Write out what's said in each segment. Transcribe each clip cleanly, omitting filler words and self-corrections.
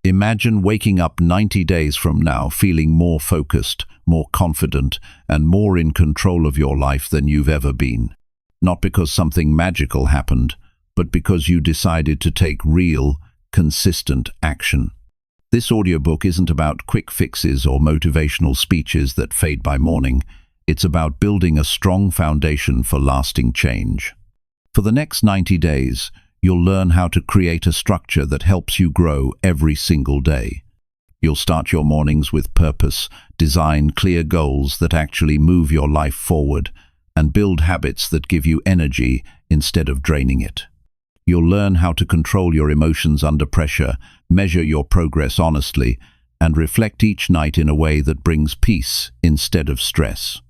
Imagine waking up 90 days from now feeling more focused, more confident, and more in control of your life than you've ever been. Not because something magical happened, but because you decided to take real, consistent action. This audiobook isn't about quick fixes or motivational speeches that fade by morning. It's about building a strong foundation for lasting change. For the next 90 days, you'll learn how to create a structure that helps you grow every single day. You'll start your mornings with purpose, design clear goals that actually move your life forward, and build habits that give you energy instead of draining it. You'll learn how to control your emotions under pressure, measure your progress honestly, and reflect each night in a way that brings peace instead of stress.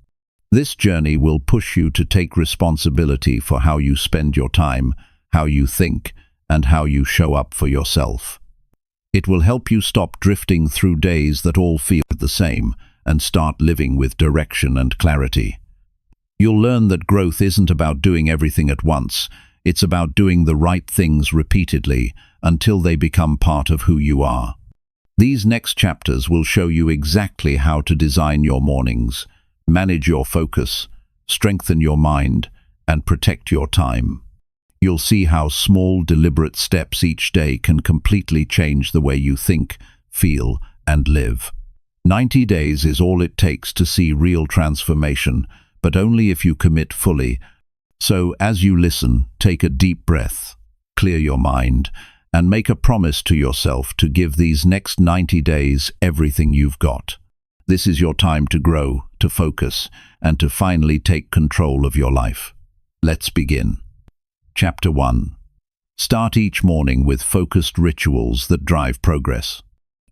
This journey will push you to take responsibility for how you spend your time, how you think, and how you show up for yourself. It will help you stop drifting through days that all feel the same and start living with direction and clarity. You'll learn that growth isn't about doing everything at once. It's about doing the right things repeatedly until they become part of who you are. These next chapters will show you exactly how to design your mornings, manage your focus, strengthen your mind, and protect your time. You'll see how small, deliberate steps each day can completely change the way you think, feel, and live. 90 days is all it takes to see real transformation, but only if you commit fully. So, as you listen, take a deep breath, clear your mind, and make a promise to yourself to give these next 90 days everything you've got. This is your time to grow, to focus, and to finally take control of your life. Let's begin. Chapter 1. Start each morning with focused rituals that drive progress.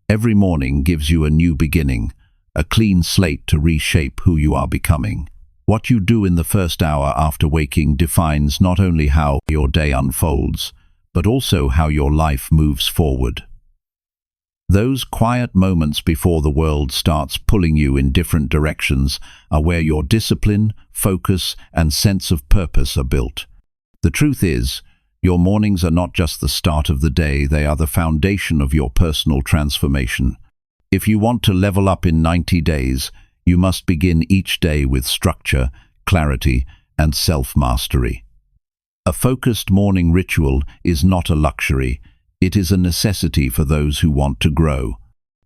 Every morning gives you a new beginning, a clean slate to reshape who you are becoming. What you do in the first hour after waking defines not only how your day unfolds, but also how your life moves forward. Those quiet moments before the world starts pulling you in different directions are where your discipline, focus, and sense of purpose are built. The truth is, your mornings are not just the start of the day, they are the foundation of your personal transformation. If you want to level up in 90 days, you must begin each day with structure, clarity, and self-mastery. A focused morning ritual is not a luxury, it is a necessity for those who want to grow.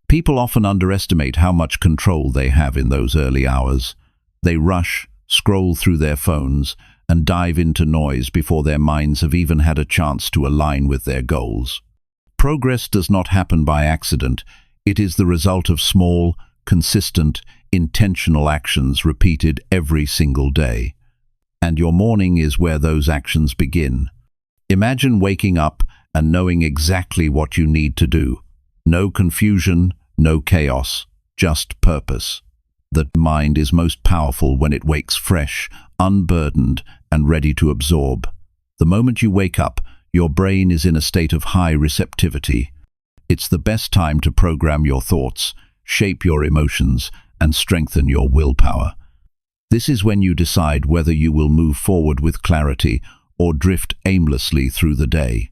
People often underestimate how much control they have in those early hours. They rush, scroll through their phones, and dive into noise before their minds have even had a chance to align with their goals. Progress does not happen by accident. It is the result of small, consistent, intentional actions repeated every single day. And your morning is where those actions begin. Imagine waking up and knowing exactly what you need to do. No confusion, no chaos, just purpose. The mind is most powerful when it wakes fresh, unburdened, and ready to absorb. The moment you wake up, your brain is in a state of high receptivity. It's the best time to program your thoughts, shape your emotions, and strengthen your willpower. This is when you decide whether you will move forward with clarity or drift aimlessly through the day.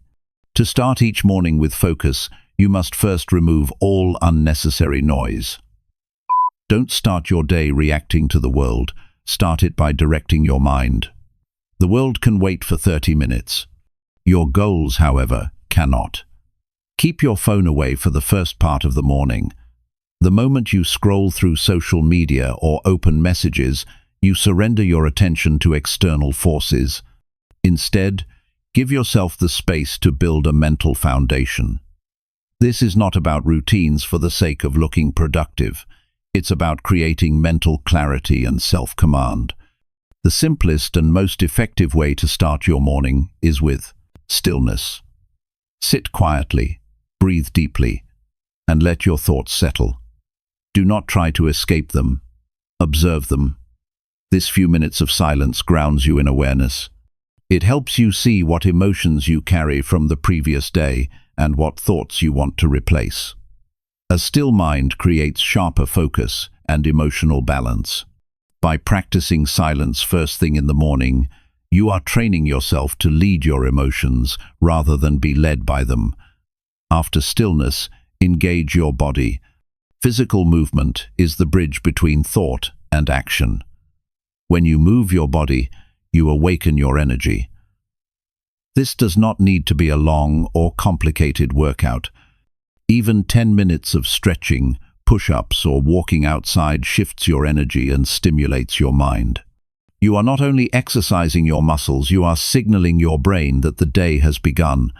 To start each morning with focus, you must first remove all unnecessary noise. Don't start your day reacting to the world. Start it by directing your mind. The world can wait for 30 minutes. Your goals, however, cannot. Keep your phone away for the first part of the morning. The moment you scroll through social media or open messages, you surrender your attention to external forces. Instead, give yourself the space to build a mental foundation. This is not about routines for the sake of looking productive. It's about creating mental clarity and self-command. The simplest and most effective way to start your morning is with stillness. Sit quietly, breathe deeply, and let your thoughts settle. Do not try to escape them. Observe them. This few minutes of silence grounds you in awareness. It helps you see what emotions you carry from the previous day and what thoughts you want to replace. A still mind creates sharper focus and emotional balance. By practicing silence first thing in the morning, you are training yourself to lead your emotions rather than be led by them. After stillness, Engage your body. Physical movement is the bridge between thought and action. When you move your body, you awaken your energy. This does not need to be a long or complicated workout. Even 10 minutes of stretching, push-ups, or walking outside shifts your energy and stimulates your mind. You are not only exercising your muscles, you are signaling your brain that the day has begun,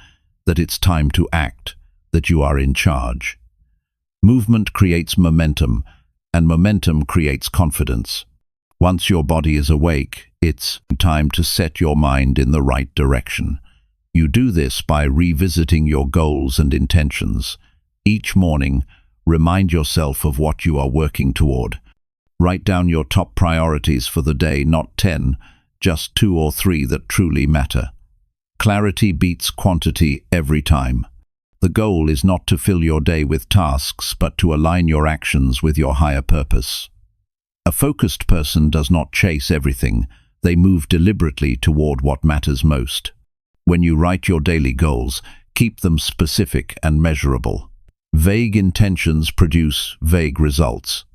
that it's time to act, that you are in charge. Movement creates momentum, and momentum creates confidence. Once your body is awake, it's time to set your mind in the right direction. You do this by revisiting your goals and intentions. Each morning, remind yourself of what you are working toward. Write down your top priorities for the day, not 10, just 2 or 3 that truly matter. Clarity beats quantity every time. The goal is not to fill your day with tasks, but to align your actions with your higher purpose. A focused person does not chase everything. They move deliberately toward what matters most. When you write your daily goals, keep them specific and measurable. Vague intentions produce vague results.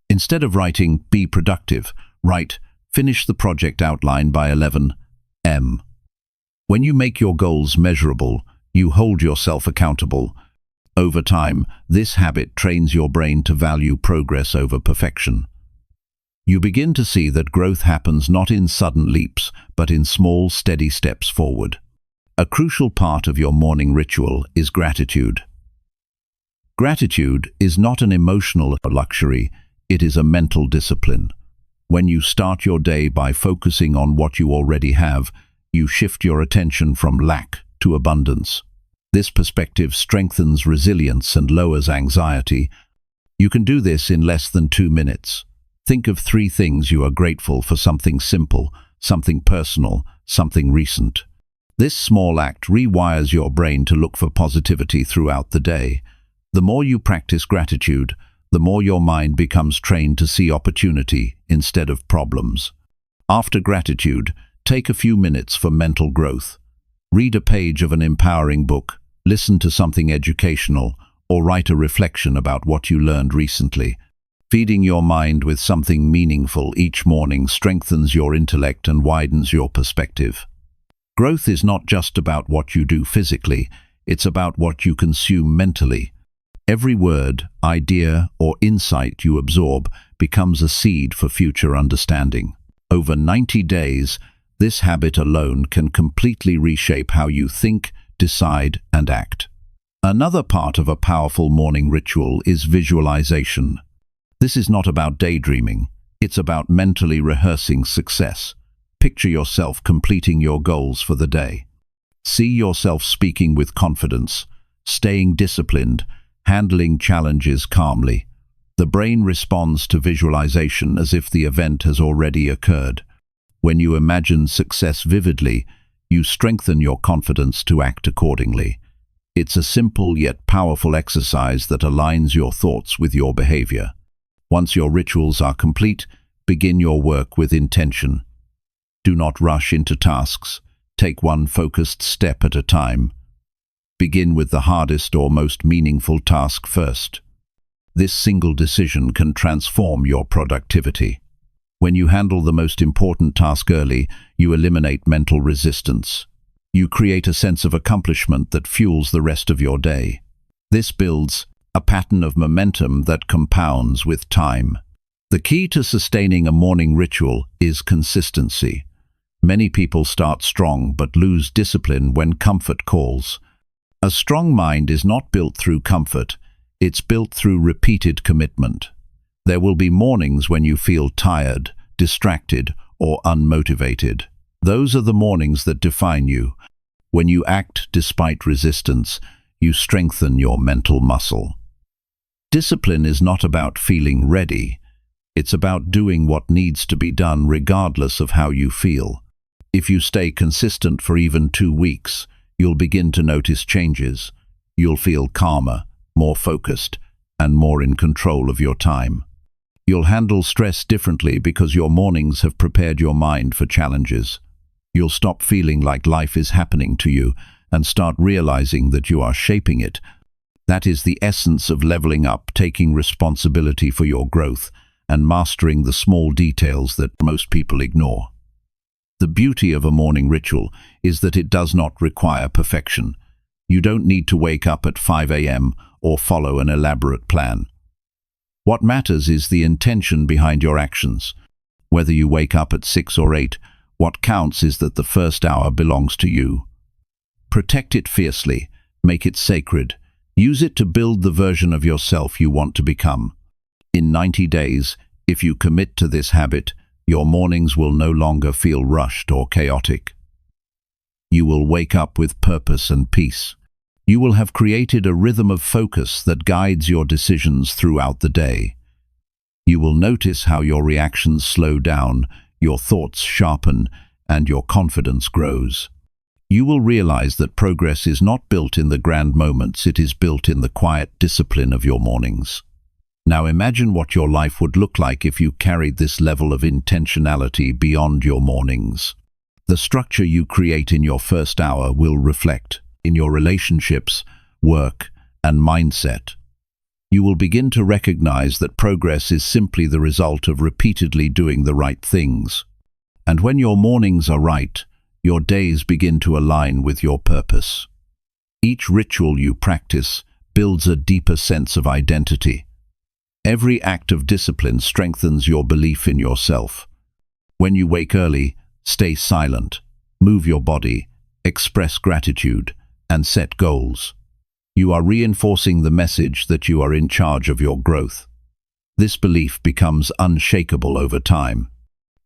Instead of writing, "Be productive," write, "Finish the project outline by 11 m." When you make your goals measurable, you hold yourself accountable. Over time, this habit trains your brain to value progress over perfection. You begin to see that growth happens not in sudden leaps, but in small, steady steps forward. A crucial part of your morning ritual is gratitude. Gratitude is not an emotional luxury, it is a mental discipline. When you start your day by focusing on what you already have, you shift your attention from lack to abundance. This perspective strengthens resilience and lowers anxiety. You can do this in less than 2 minutes. Think of 3 things you are grateful for: something simple, something personal, something recent. This small act rewires your brain to look for positivity throughout the day. The more you practice gratitude, the more your mind becomes trained to see opportunity instead of problems. After gratitude, take a few minutes for mental growth. Read a page of an empowering book, listen to something educational, or write a reflection about what you learned recently. Feeding your mind with something meaningful each morning strengthens your intellect and widens your perspective. Growth is not just about what you do physically, it's about what you consume mentally. Every word, idea, or insight you absorb becomes a seed for future understanding. Over 90 days, this habit alone can completely reshape how you think, decide, and act. Another part of a powerful morning ritual is visualization. This is not about daydreaming, it's about mentally rehearsing success. Picture yourself completing your goals for the day. See yourself speaking with confidence, staying disciplined, handling challenges calmly. The brain responds to visualization as if the event has already occurred. When you imagine success vividly, you strengthen your confidence to act accordingly. It's a simple yet powerful exercise that aligns your thoughts with your behavior. Once your rituals are complete, begin your work with intention. Do not rush into tasks. Take one focused step at a time. Begin with the hardest or most meaningful task first. This single decision can transform your productivity. When you handle the most important task early, you eliminate mental resistance. You create a sense of accomplishment that fuels the rest of your day. This builds a pattern of momentum that compounds with time. The key to sustaining a morning ritual is consistency. Many people start strong but lose discipline when comfort calls. A strong mind is not built through comfort, it's built through repeated commitment. There will be mornings when you feel tired, distracted, or unmotivated. Those are the mornings that define you. When you act despite resistance, you strengthen your mental muscle. Discipline is not about feeling ready. It's about doing what needs to be done regardless of how you feel. If you stay consistent for even 2 weeks, you'll begin to notice changes. You'll feel calmer, more focused, and more in control of your time. You'll handle stress differently because your mornings have prepared your mind for challenges. You'll stop feeling like life is happening to you and start realizing that you are shaping it. That is the essence of leveling up, taking responsibility for your growth and mastering the small details that most people ignore. The beauty of a morning ritual is that it does not require perfection. You don't need to wake up at 5 a.m. or follow an elaborate plan. What matters is the intention behind your actions. Whether you wake up at 6 or 8, what counts is that the first hour belongs to you. Protect it fiercely, make it sacred. Use it to build the version of yourself you want to become. In 90 days, if you commit to this habit, your mornings will no longer feel rushed or chaotic. You will wake up with purpose and peace. You will have created a rhythm of focus that guides your decisions throughout the day. You will notice how your reactions slow down, your thoughts sharpen, and your confidence grows. You will realize that progress is not built in the grand moments, it is built in the quiet discipline of your mornings. Now imagine what your life would look like if you carried this level of intentionality beyond your mornings. The structure you create in your first hour will reflect in your relationships, work, and mindset. You will begin to recognize that progress is simply the result of repeatedly doing the right things. And when your mornings are right, your days begin to align with your purpose. Each ritual you practice builds a deeper sense of identity. Every act of discipline strengthens your belief in yourself. When you wake early, stay silent, move your body, express gratitude, and set goals. You are reinforcing the message that you are in charge of your growth. This belief becomes unshakable over time.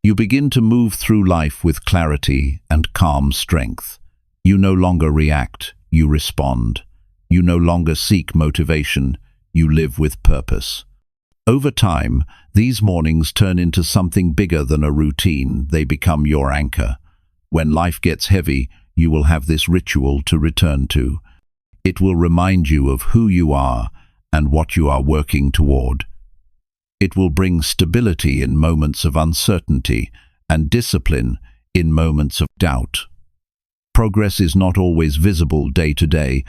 You begin to move through life with clarity and calm strength. You no longer react, you respond. You no longer seek motivation, you live with purpose. Over time, these mornings turn into something bigger than a routine. They become your anchor. When life gets heavy, you will have this ritual to return to. It will remind you of who you are and what you are working toward. It will bring stability in moments of uncertainty and discipline in moments of doubt. Progress is not always visible day to day,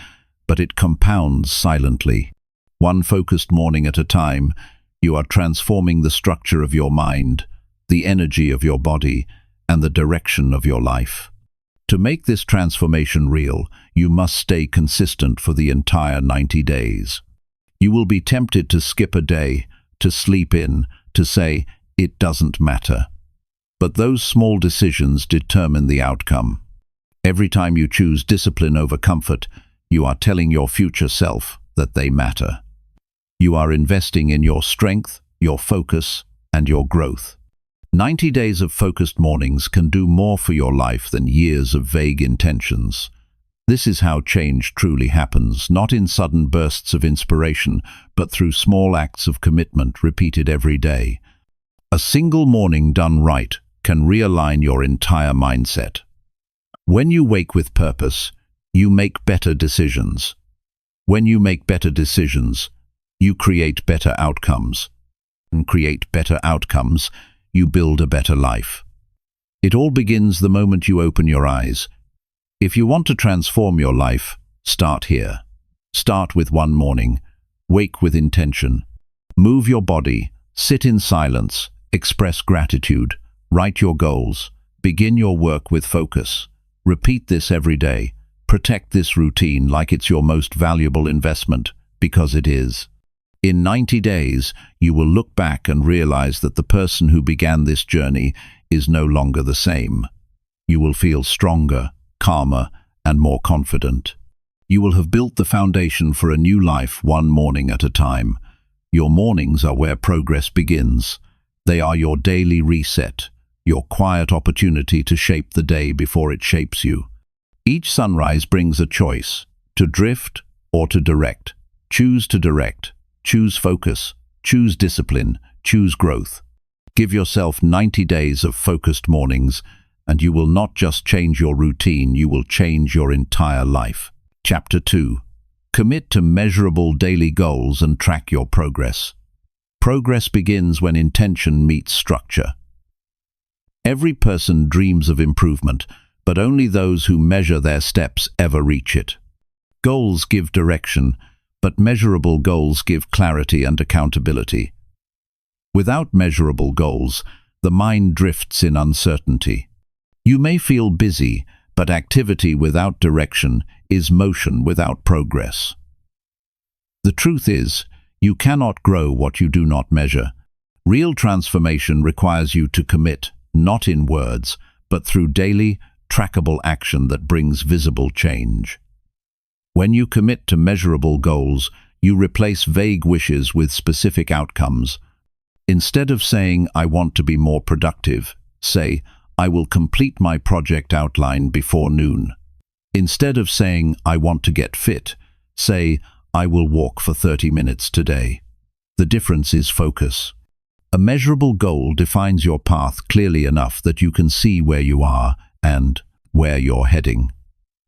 but it compounds silently. One focused morning at a time, you are transforming the structure of your mind, the energy of your body, and the direction of your life. To make this transformation real, you must stay consistent for the entire 90 days. You will be tempted to skip a day, to sleep in, to say, it doesn't matter. But those small decisions determine the outcome. Every time you choose discipline over comfort, you are telling your future self that they matter. You are investing in your strength, your focus, and your growth. 90 days of focused mornings can do more for your life than years of vague intentions. This is how change truly happens, not in sudden bursts of inspiration, but through small acts of commitment repeated every day. A single morning done right can realign your entire mindset. When you wake with purpose, you make better decisions. When you make better decisions, you create better outcomes. And create better outcomes, you build a better life. It all begins the moment you open your eyes. If you want to transform your life, start here. Start with one morning. Wake with intention. Move your body. Sit in silence. Express gratitude. Write your goals. Begin your work with focus. Repeat this every day. Protect this routine like it's your most valuable investment, because it is. In 90 days, you will look back and realize that the person who began this journey is no longer the same. You will feel stronger, calmer, and more confident. You will have built the foundation for a new life one morning at a time. Your mornings are where progress begins. They are your daily reset, your quiet opportunity to shape the day before it shapes you. Each sunrise brings a choice, to drift or to direct. Choose to direct. Choose focus. Choose discipline. Choose growth. Give yourself 90 days of focused mornings, and you will not just change your routine, you will change your entire life. Chapter 2. Commit to measurable daily goals and track your progress. Progress begins when intention meets structure. Every person dreams of improvement, but only those who measure their steps ever reach it. Goals give direction, but measurable goals give clarity and accountability. Without measurable goals, the mind drifts in uncertainty. You may feel busy, but activity without direction is motion without progress. The truth is, you cannot grow what you do not measure. Real transformation requires you to commit, not in words, but through daily, trackable action that brings visible change. When you commit to measurable goals, you replace vague wishes with specific outcomes. Instead of saying, "I want to be more productive," say, "I will complete my project outline before noon." Instead of saying, "I want to get fit," say, "I will walk for 30 minutes today." The difference is focus. A measurable goal defines your path clearly enough that you can see where you are and where you're heading.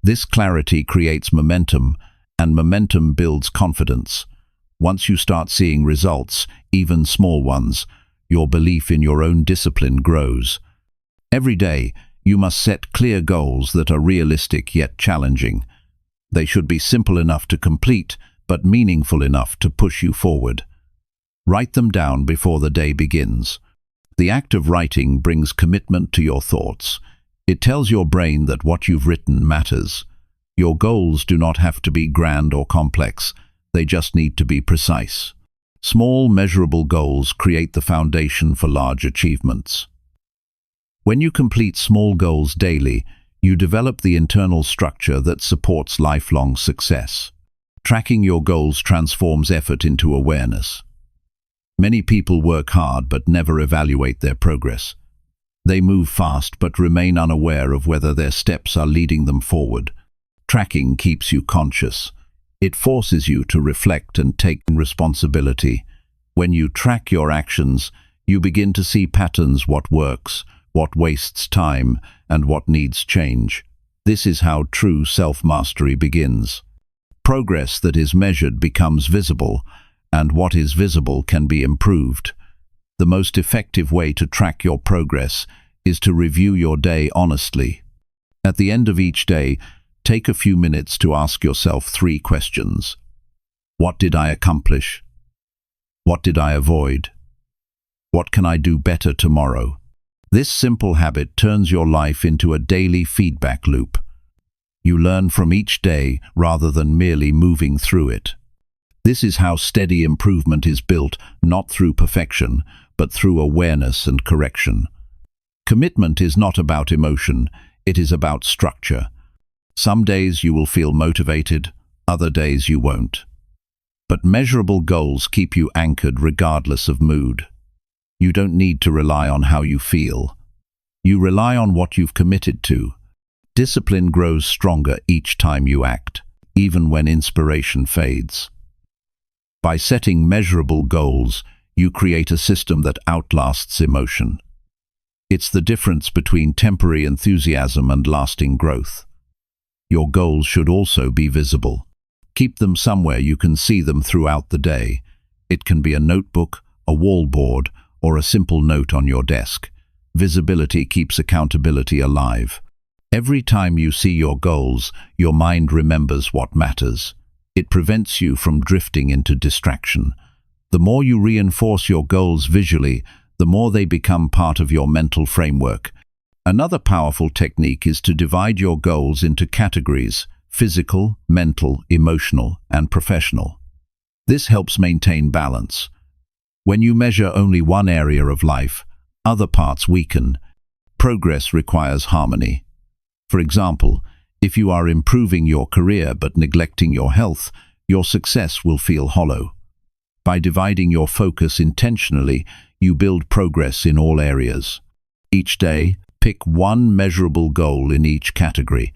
This clarity creates momentum, and momentum builds confidence. Once you start seeing results, even small ones, your belief in your own discipline grows. Every day, you must set clear goals that are realistic yet challenging. They should be simple enough to complete, but meaningful enough to push you forward. Write them down before the day begins. The act of writing brings commitment to your thoughts. It tells your brain that what you've written matters. Your goals do not have to be grand or complex. They just need to be precise. Small, measurable goals create the foundation for large achievements. When you complete small goals daily, you develop the internal structure that supports lifelong success. Tracking your goals transforms effort into awareness. Many people work hard but never evaluate their progress. They move fast but remain unaware of whether their steps are leading them forward. Tracking keeps you conscious. It forces you to reflect and take responsibility. When you track your actions, you begin to see patterns: what works, what wastes time, and what needs change. This is how true self-mastery begins. Progress that is measured becomes visible, and what is visible can be improved. The most effective way to track your progress is to review your day honestly. At the end of each day, take a few minutes to ask yourself 3 questions. What did I accomplish? What did I avoid? What can I do better tomorrow? This simple habit turns your life into a daily feedback loop. You learn from each day rather than merely moving through it. This is how steady improvement is built, not through perfection, but through awareness and correction. Commitment is not about emotion, it is about structure. Some days you will feel motivated, other days you won't. But measurable goals keep you anchored regardless of mood. You don't need to rely on how you feel. You rely on what you've committed to. Discipline grows stronger each time you act, even when inspiration fades. By setting measurable goals, you create a system that outlasts emotion. It's the difference between temporary enthusiasm and lasting growth. Your goals should also be visible. Keep them somewhere you can see them throughout the day. It can be a notebook, a wall board, or a simple note on your desk. Visibility keeps accountability alive. Every time you see your goals, your mind remembers what matters. It prevents you from drifting into distraction. The more you reinforce your goals visually, the more they become part of your mental framework. Another powerful technique is to divide your goals into categories: physical, mental, emotional, and professional. This helps maintain balance. When you measure only one area of life, other parts weaken. Progress requires harmony. For example, if you are improving your career but neglecting your health, your success will feel hollow. By dividing your focus intentionally, you build progress in all areas. Each day, pick one measurable goal in each category.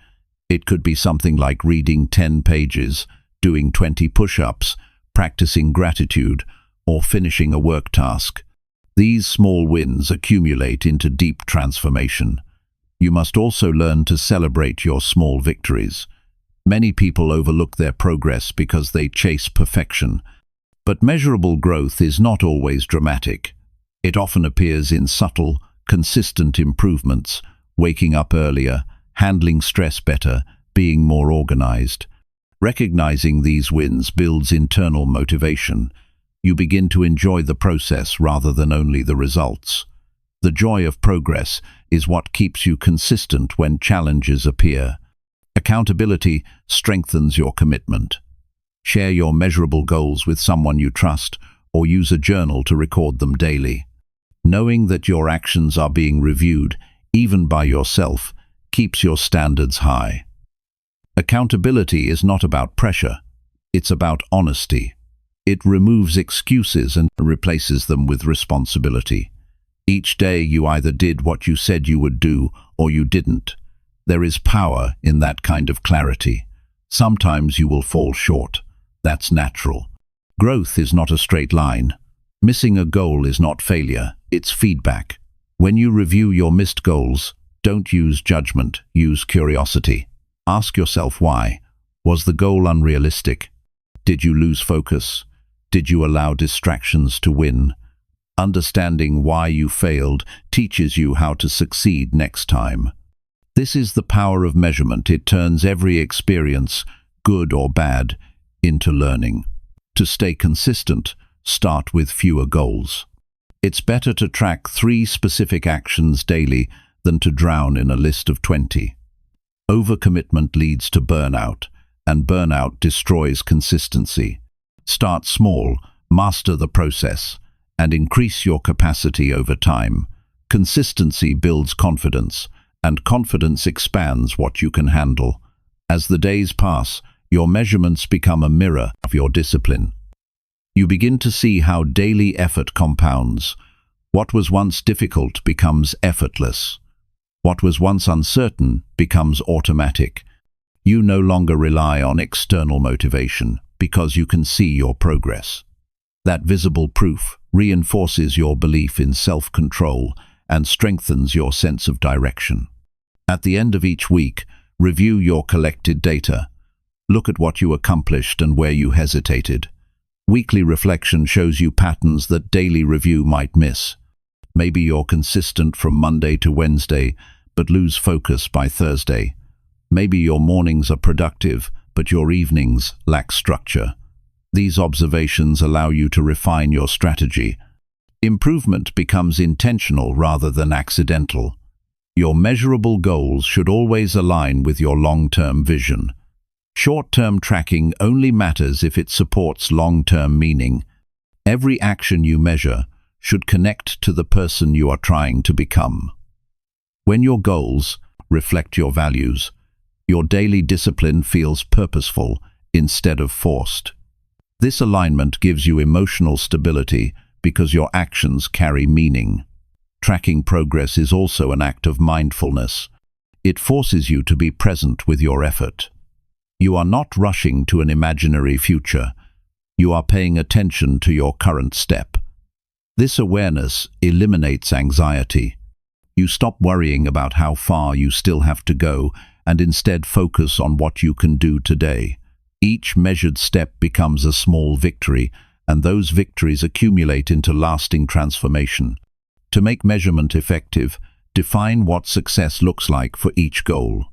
It could be something like reading 10 pages, doing 20 push-ups, practicing gratitude, or finishing a work task. These small wins accumulate into deep transformation. You must also learn to celebrate your small victories. Many people overlook their progress because they chase perfection. But measurable growth is not always dramatic. It often appears in subtle, consistent improvements: waking up earlier, handling stress better, being more organized. Recognizing these wins builds internal motivation. You begin to enjoy the process rather than only the results. The joy of progress is what keeps you consistent when challenges appear. Accountability strengthens your commitment. Share your measurable goals with someone you trust, or use a journal to record them daily. Knowing that your actions are being reviewed, even by yourself, keeps your standards high. Accountability is not about pressure, it's about honesty. It removes excuses and replaces them with responsibility. Each day you either did what you said you would do, or you didn't. There is power in that kind of clarity. Sometimes you will fall short. That's natural. Growth is not a straight line. Missing a goal is not failure, it's feedback. When you review your missed goals, don't use judgment, use curiosity. Ask yourself why. Was the goal unrealistic? Did you lose focus? Did you allow distractions to win? Understanding why you failed teaches you how to succeed next time. This is the power of measurement. It turns every experience, good or bad, into learning. To stay consistent, start with fewer goals. It's better to track 3 specific actions daily than to drown in a list of 20. Overcommitment leads to burnout, and burnout destroys consistency. Start small, master the process, and increase your capacity over time. Consistency builds confidence, and confidence expands what you can handle. As the days pass, your measurements become a mirror of your discipline. You begin to see how daily effort compounds. What was once difficult becomes effortless. What was once uncertain becomes automatic. You no longer rely on external motivation because you can see your progress. That visible proof reinforces your belief in self-control and strengthens your sense of direction. At the end of each week, review your collected data. Look at what you accomplished and where you hesitated. Weekly reflection shows you patterns that daily review might miss. Maybe you're consistent from Monday to Wednesday, but lose focus by Thursday. Maybe your mornings are productive, but your evenings lack structure. These observations allow you to refine your strategy. Improvement becomes intentional rather than accidental. Your measurable goals should always align with your long-term vision. Short-term tracking only matters if it supports long-term meaning. Every action you measure should connect to the person you are trying to become. When your goals reflect your values, your daily discipline feels purposeful instead of forced. This alignment gives you emotional stability because your actions carry meaning. Tracking progress is also an act of mindfulness. It forces you to be present with your effort. You are not rushing to an imaginary future. You are paying attention to your current step. This awareness eliminates anxiety. You stop worrying about how far you still have to go and instead focus on what you can do today. Each measured step becomes a small victory, and those victories accumulate into lasting transformation. To make measurement effective, define what success looks like for each goal.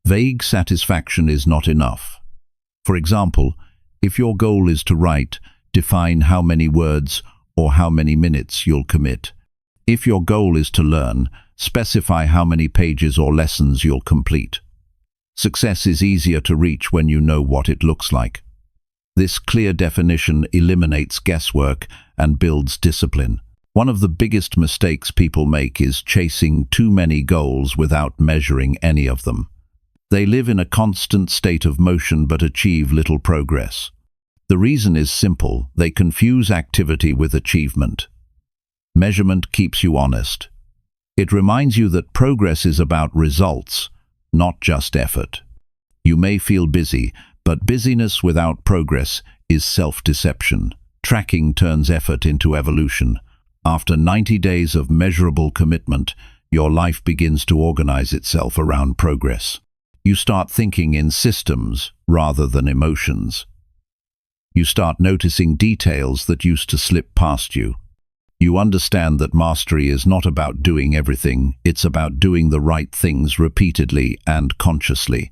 Vague satisfaction is not enough. For example, if your goal is to write, define how many words or how many minutes you'll commit. If your goal is to learn, specify how many pages or lessons you'll complete. Success is easier to reach when you know what it looks like. This clear definition eliminates guesswork and builds discipline. One of the biggest mistakes people make is chasing too many goals without measuring any of them. They live in a constant state of motion but achieve little progress. The reason is simple: they confuse activity with achievement. Measurement keeps you honest. It reminds you that progress is about results, not just effort. You may feel busy, but busyness without progress is self-deception. Tracking turns effort into evolution. After 90 days of measurable commitment, your life begins to organize itself around progress. You start thinking in systems rather than emotions. You start noticing details that used to slip past you. You understand that mastery is not about doing everything, it's about doing the right things repeatedly and consciously.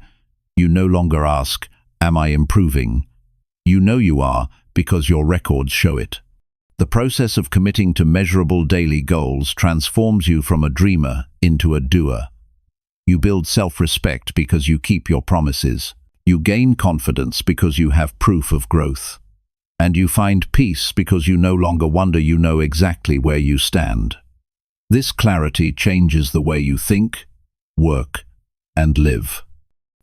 You no longer ask, Am I improving? You know you are because your records show it. The process of committing to measurable daily goals transforms you from a dreamer into a doer. You build self-respect because you keep your promises. You gain confidence because you have proof of growth. And you find peace because you no longer wonder, you know exactly where you stand. This clarity changes the way you think, work, and live.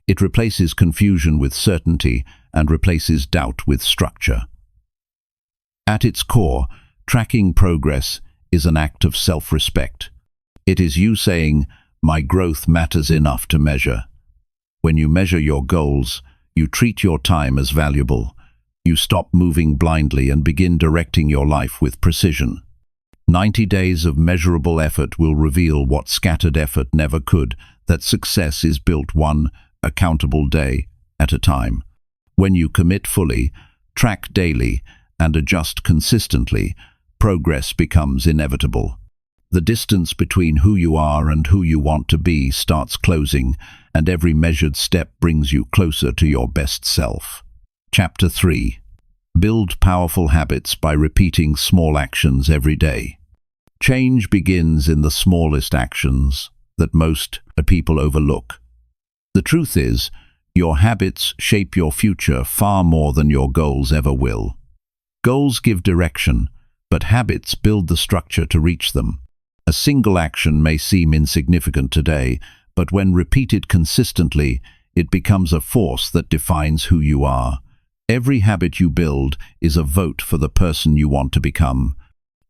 It replaces confusion with certainty and replaces doubt with structure. At its core, tracking progress is an act of self-respect. It is you saying, "My growth matters enough to measure." When you measure your goals, you treat your time as valuable. You stop moving blindly and begin directing your life with precision. 90 days of measurable effort will reveal what scattered effort never could, that success is built one accountable day at a time. When you commit fully, track daily, and adjust consistently, progress becomes inevitable. The distance between who you are and who you want to be starts closing, and every measured step brings you closer to your best self. Chapter 3. Build powerful habits by repeating small actions every day. Change begins in the smallest actions that most people overlook. The truth is, your habits shape your future far more than your goals ever will. Goals give direction, but habits build the structure to reach them. A single action may seem insignificant today, but when repeated consistently, it becomes a force that defines who you are. Every habit you build is a vote for the person you want to become.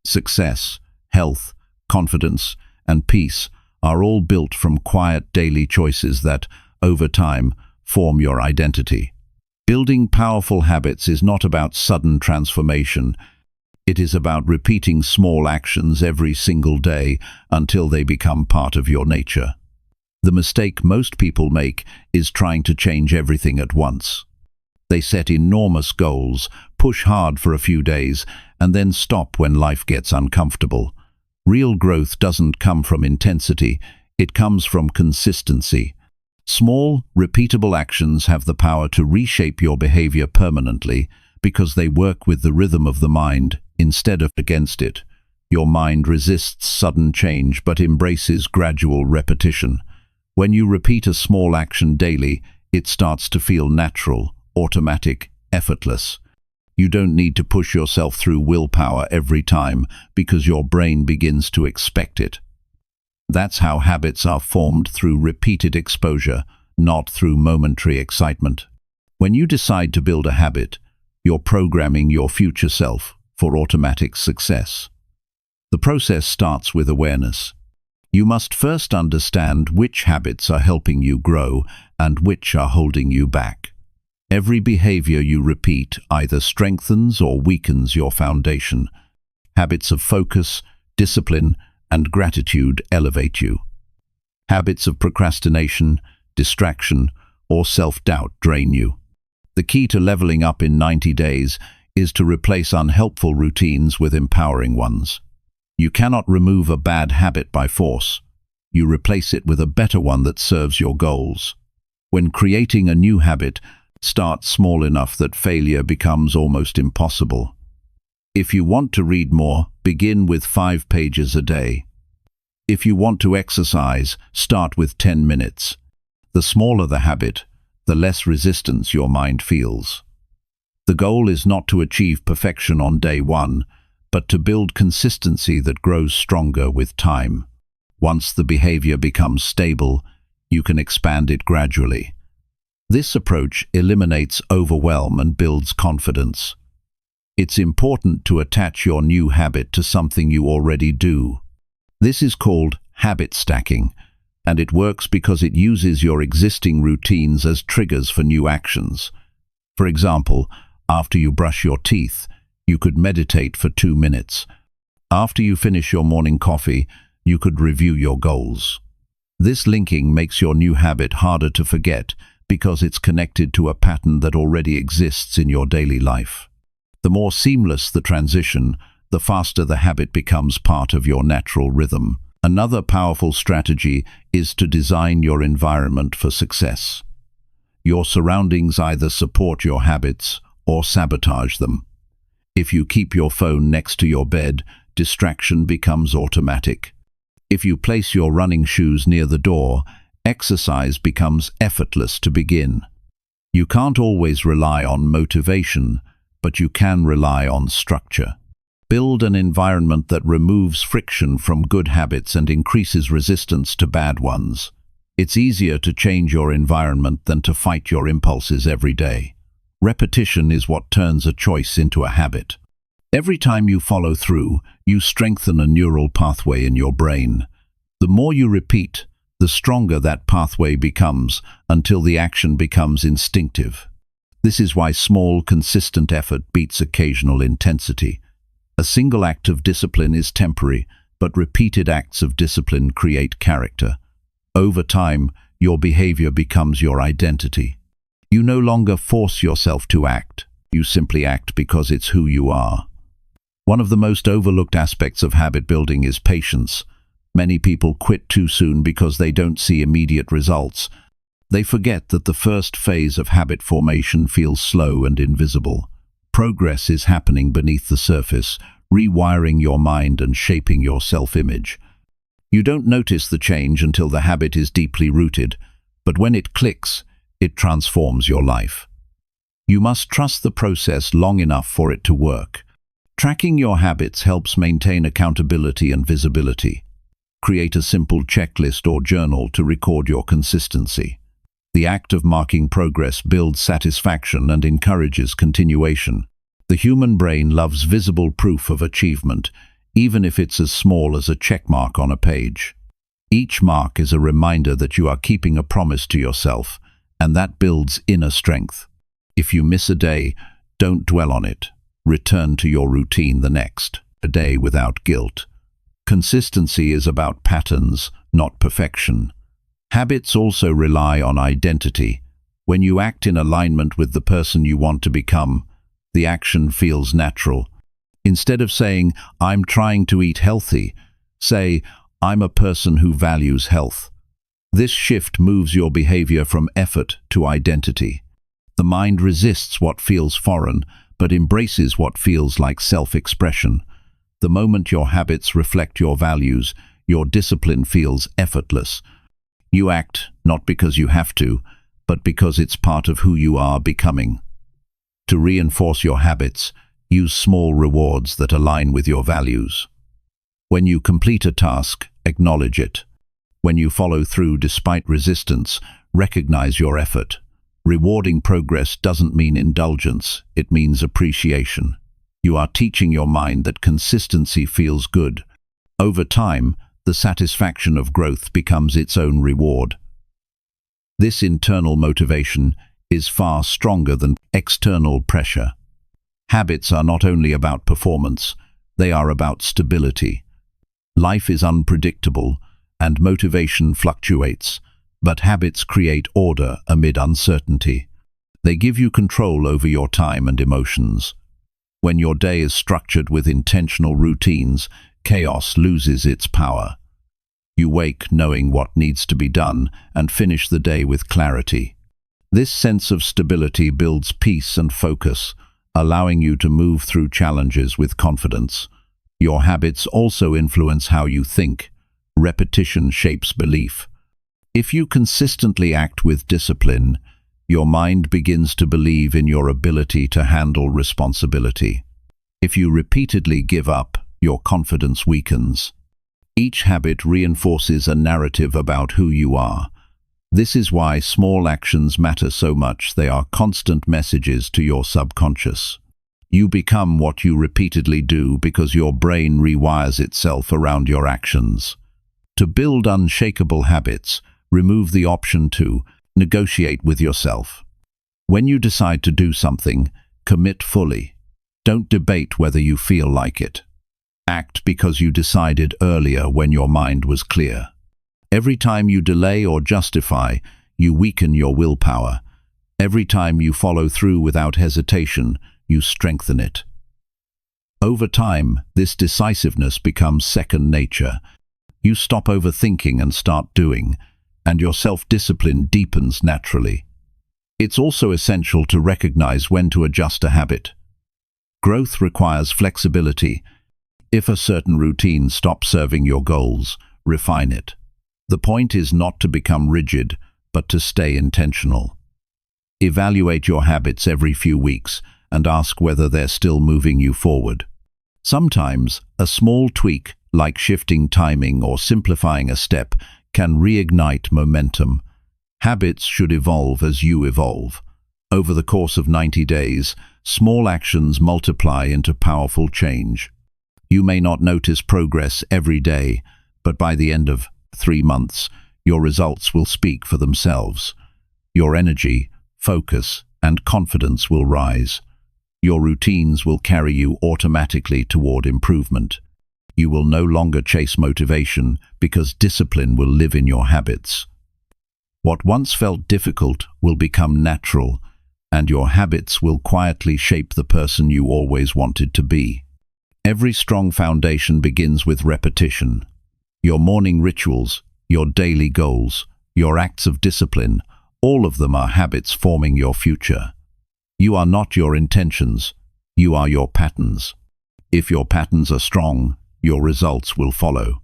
Success, health, confidence, and peace are all built from quiet daily choices that, over time, form your identity. Building powerful habits is not about sudden transformation. It is about repeating small actions every single day until they become part of your nature. The mistake most people make is trying to change everything at once. They set enormous goals, push hard for a few days, and then stop when life gets uncomfortable. Real growth doesn't come from intensity, it comes from consistency. Small, repeatable actions have the power to reshape your behavior permanently because they work with the rhythm of the mind instead of against it. Your mind resists sudden change but embraces gradual repetition. When you repeat a small action daily, it starts to feel natural, automatic, effortless. You don't need to push yourself through willpower every time because your brain begins to expect it. That's how habits are formed, through repeated exposure, not through momentary excitement. When you decide to build a habit, you're programming your future self for automatic success. The process starts with awareness. You must first understand which habits are helping you grow and which are holding you back. Every behavior you repeat either strengthens or weakens your foundation. Habits of focus, discipline, and gratitude elevate you. Habits of procrastination, distraction, or self-doubt drain you. The key to leveling up in 90 days is to replace unhelpful routines with empowering ones. You cannot remove a bad habit by force. You replace it with a better one that serves your goals. When creating a new habit, start small enough that failure becomes almost impossible. If you want to read more, begin with 5 pages a day. If you want to exercise, start with 10 minutes. The smaller the habit, the less resistance your mind feels. The goal is not to achieve perfection on day one, but to build consistency that grows stronger with time. Once the behavior becomes stable, you can expand it gradually. This approach eliminates overwhelm and builds confidence. It's important to attach your new habit to something you already do. This is called habit stacking, and it works because it uses your existing routines as triggers for new actions. For example, after you brush your teeth, you could meditate for 2 minutes. After you finish your morning coffee, you could review your goals. This linking makes your new habit harder to forget because it's connected to a pattern that already exists in your daily life. The more seamless the transition, the faster the habit becomes part of your natural rhythm. Another powerful strategy is to design your environment for success. Your surroundings either support your habits or sabotage them. If you keep your phone next to your bed, distraction becomes automatic. If you place your running shoes near the door, exercise becomes effortless to begin. You can't always rely on motivation, but you can rely on structure. Build an environment that removes friction from good habits and increases resistance to bad ones. It's easier to change your environment than to fight your impulses every day. Repetition is what turns a choice into a habit. Every time you follow through, you strengthen a neural pathway in your brain. The more you repeat, the stronger that pathway becomes until the action becomes instinctive. This is why small, consistent effort beats occasional intensity. A single act of discipline is temporary, but repeated acts of discipline create character. Over time, your behavior becomes your identity. You no longer force yourself to act. You simply act because it's who you are. One of the most overlooked aspects of habit building is patience. Many people quit too soon because they don't see immediate results. They forget that the first phase of habit formation feels slow and invisible. Progress is happening beneath the surface, rewiring your mind and shaping your self-image. You don't notice the change until the habit is deeply rooted, but when it clicks, it transforms your life. You must trust the process long enough for it to work. Tracking your habits helps maintain accountability and visibility. Create a simple checklist or journal to record your consistency. The act of marking progress builds satisfaction and encourages continuation. The human brain loves visible proof of achievement, even if it's as small as a check mark on a page. Each mark is a reminder that you are keeping a promise to yourself, and that builds inner strength. If you miss a day, don't dwell on it. Return to your routine the next, a day without guilt. Consistency is about patterns, not perfection. Habits also rely on identity. When you act in alignment with the person you want to become, the action feels natural. Instead of saying, "I'm trying to eat healthy," say, "I'm a person who values health." This shift moves your behavior from effort to identity. The mind resists what feels foreign, but embraces what feels like self-expression. The moment your habits reflect your values, your discipline feels effortless. You act not because you have to, but because it's part of who you are becoming. To reinforce your habits, use small rewards that align with your values. When you complete a task, acknowledge it. When you follow through despite resistance, recognize your effort. Rewarding progress doesn't mean indulgence, it means appreciation. You are teaching your mind that consistency feels good. Over time, the satisfaction of growth becomes its own reward. This internal motivation is far stronger than external pressure. Habits are not only about performance, they are about stability. Life is unpredictable, and motivation fluctuates, but habits create order amid uncertainty. They give you control over your time and emotions. When your day is structured with intentional routines, chaos loses its power. You wake knowing what needs to be done and finish the day with clarity. This sense of stability builds peace and focus, allowing you to move through challenges with confidence. Your habits also influence how you think. Repetition shapes belief. If you consistently act with discipline, your mind begins to believe in your ability to handle responsibility. If you repeatedly give up, your confidence weakens. Each habit reinforces a narrative about who you are. This is why small actions matter so much. They are constant messages to your subconscious. You become what you repeatedly do because your brain rewires itself around your actions. To build unshakable habits, remove the option to negotiate with yourself. When you decide to do something, commit fully. Don't debate whether you feel like it. Act because you decided earlier when your mind was clear. Every time you delay or justify, you weaken your willpower. Every time you follow through without hesitation, you strengthen it. Over time, this decisiveness becomes second nature. You stop overthinking and start doing, and your self-discipline deepens naturally. It's also essential to recognize when to adjust a habit. Growth requires flexibility. If a certain routine stops serving your goals, refine it. The point is not to become rigid, but to stay intentional. Evaluate your habits every few weeks and ask whether they're still moving you forward. Sometimes, a small tweak, like shifting timing or simplifying a step, can reignite momentum. Habits should evolve as you evolve. Over the course of 90 days, small actions multiply into powerful change. You may not notice progress every day, but by the end of 3 months, your results will speak for themselves. Your energy, focus, and confidence will rise. Your routines will carry you automatically toward improvement. You will no longer chase motivation because discipline will live in your habits. What once felt difficult will become natural, and your habits will quietly shape the person you always wanted to be. Every strong foundation begins with repetition. Your morning rituals, your daily goals, your acts of discipline, all of them are habits forming your future. You are not your intentions, you are your patterns. If your patterns are strong, your results will follow.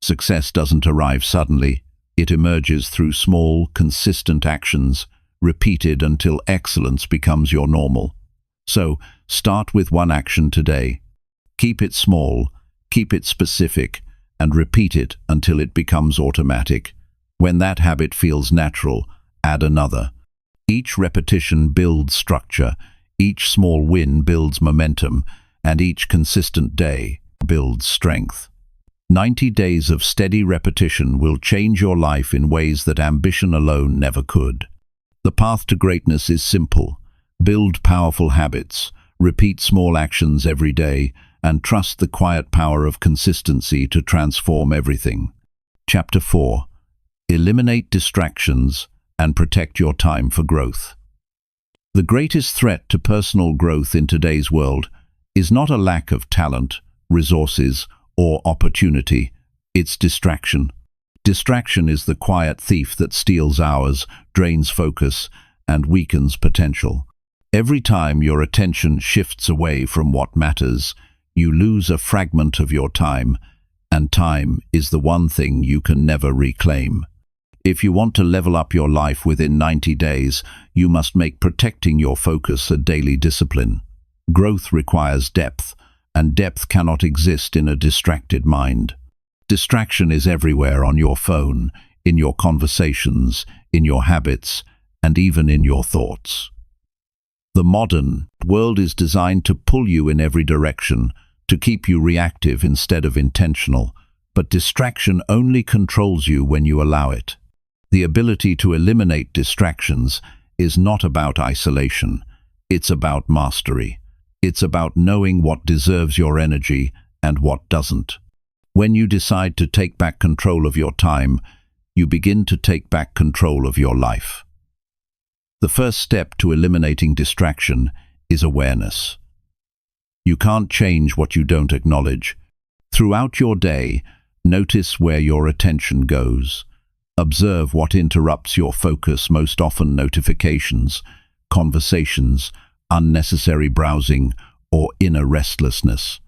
Success doesn't arrive suddenly, it emerges through small, consistent actions, repeated until excellence becomes your normal. So, start with one action today. Keep it small, keep it specific, and repeat it until it becomes automatic. When that habit feels natural, add another. Each repetition builds structure, each small win builds momentum, and each consistent day builds strength. 90 days of steady repetition will change your life in ways that ambition alone never could. The path to greatness is simple. Build powerful habits, repeat small actions every day, and trust the quiet power of consistency to transform everything. Chapter 4. Eliminate distractions and protect your time for growth. The greatest threat to personal growth in today's world is not a lack of talent, resources, or opportunity, it's distraction. Distraction is the quiet thief that steals hours, drains focus, and weakens potential. Every time your attention shifts away from what matters, you lose a fragment of your time, and time is the one thing you can never reclaim. If you want to level up your life within 90 days, you must make protecting your focus a daily discipline. Growth requires depth, and depth cannot exist in a distracted mind. Distraction is everywhere, on your phone, in your conversations, in your habits, and even in your thoughts. The modern world is designed to pull you in every direction, to keep you reactive instead of intentional, but distraction only controls you when you allow it. The ability to eliminate distractions is not about isolation, it's about mastery. It's about knowing what deserves your energy and what doesn't. When you decide to take back control of your time, you begin to take back control of your life. The first step to eliminating distraction is awareness. You can't change what you don't acknowledge. Throughout your day, notice where your attention goes. Observe what interrupts your focus, most often notifications, conversations, unnecessary browsing, or inner restlessness.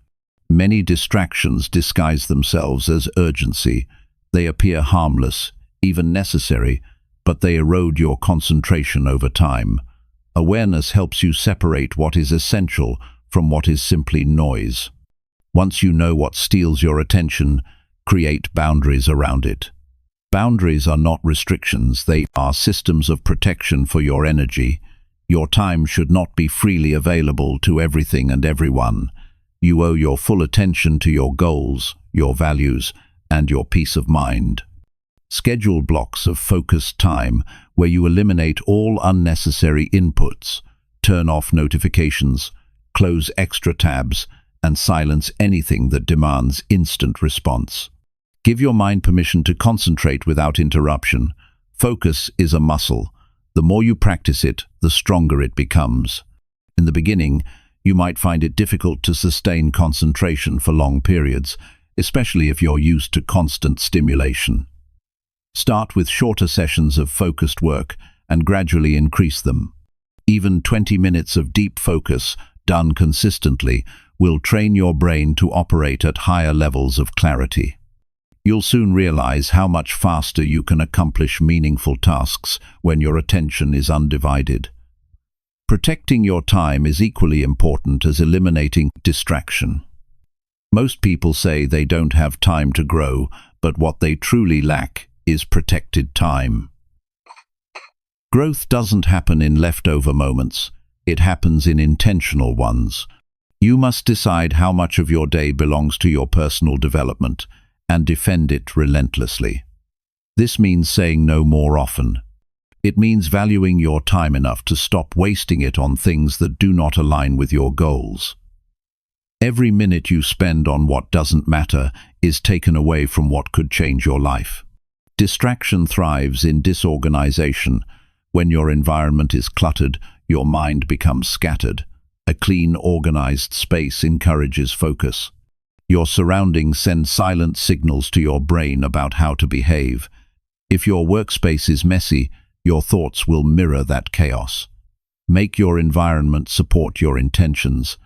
Many distractions disguise themselves as urgency. They appear harmless, even necessary, but they erode your concentration over time. Awareness helps you separate what is essential from what is simply noise. Once you know what steals your attention, create boundaries around it. Boundaries are not restrictions, they are systems of protection for your energy. Your time should not be freely available to everything and everyone. You owe your full attention to your goals, your values, and your peace of mind. Schedule blocks of focused time where you eliminate all unnecessary inputs, turn off notifications, close extra tabs, and silence anything that demands instant response. Give your mind permission to concentrate without interruption. Focus is a muscle. The more you practice it, the stronger it becomes. In the beginning, you might find it difficult to sustain concentration for long periods, especially if you're used to constant stimulation. Start with shorter sessions of focused work and gradually increase them. Even 20 minutes of deep focus, done consistently, will train your brain to operate at higher levels of clarity. You'll soon realize how much faster you can accomplish meaningful tasks when your attention is undivided. Protecting your time is equally important as eliminating distraction. Most people say they don't have time to grow, but what they truly lack is protected time. Growth doesn't happen in leftover moments, it happens in intentional ones. You must decide how much of your day belongs to your personal development and defend it relentlessly. This means saying no more often. It means valuing your time enough to stop wasting it on things that do not align with your goals. Every minute you spend on what doesn't matter is taken away from what could change your life. Distraction thrives in disorganization. When your environment is cluttered, your mind becomes scattered. A clean, organized space encourages focus. Your surroundings send silent signals to your brain about how to behave. If your workspace is messy, your thoughts will mirror that chaos. Make your environment support your intentions.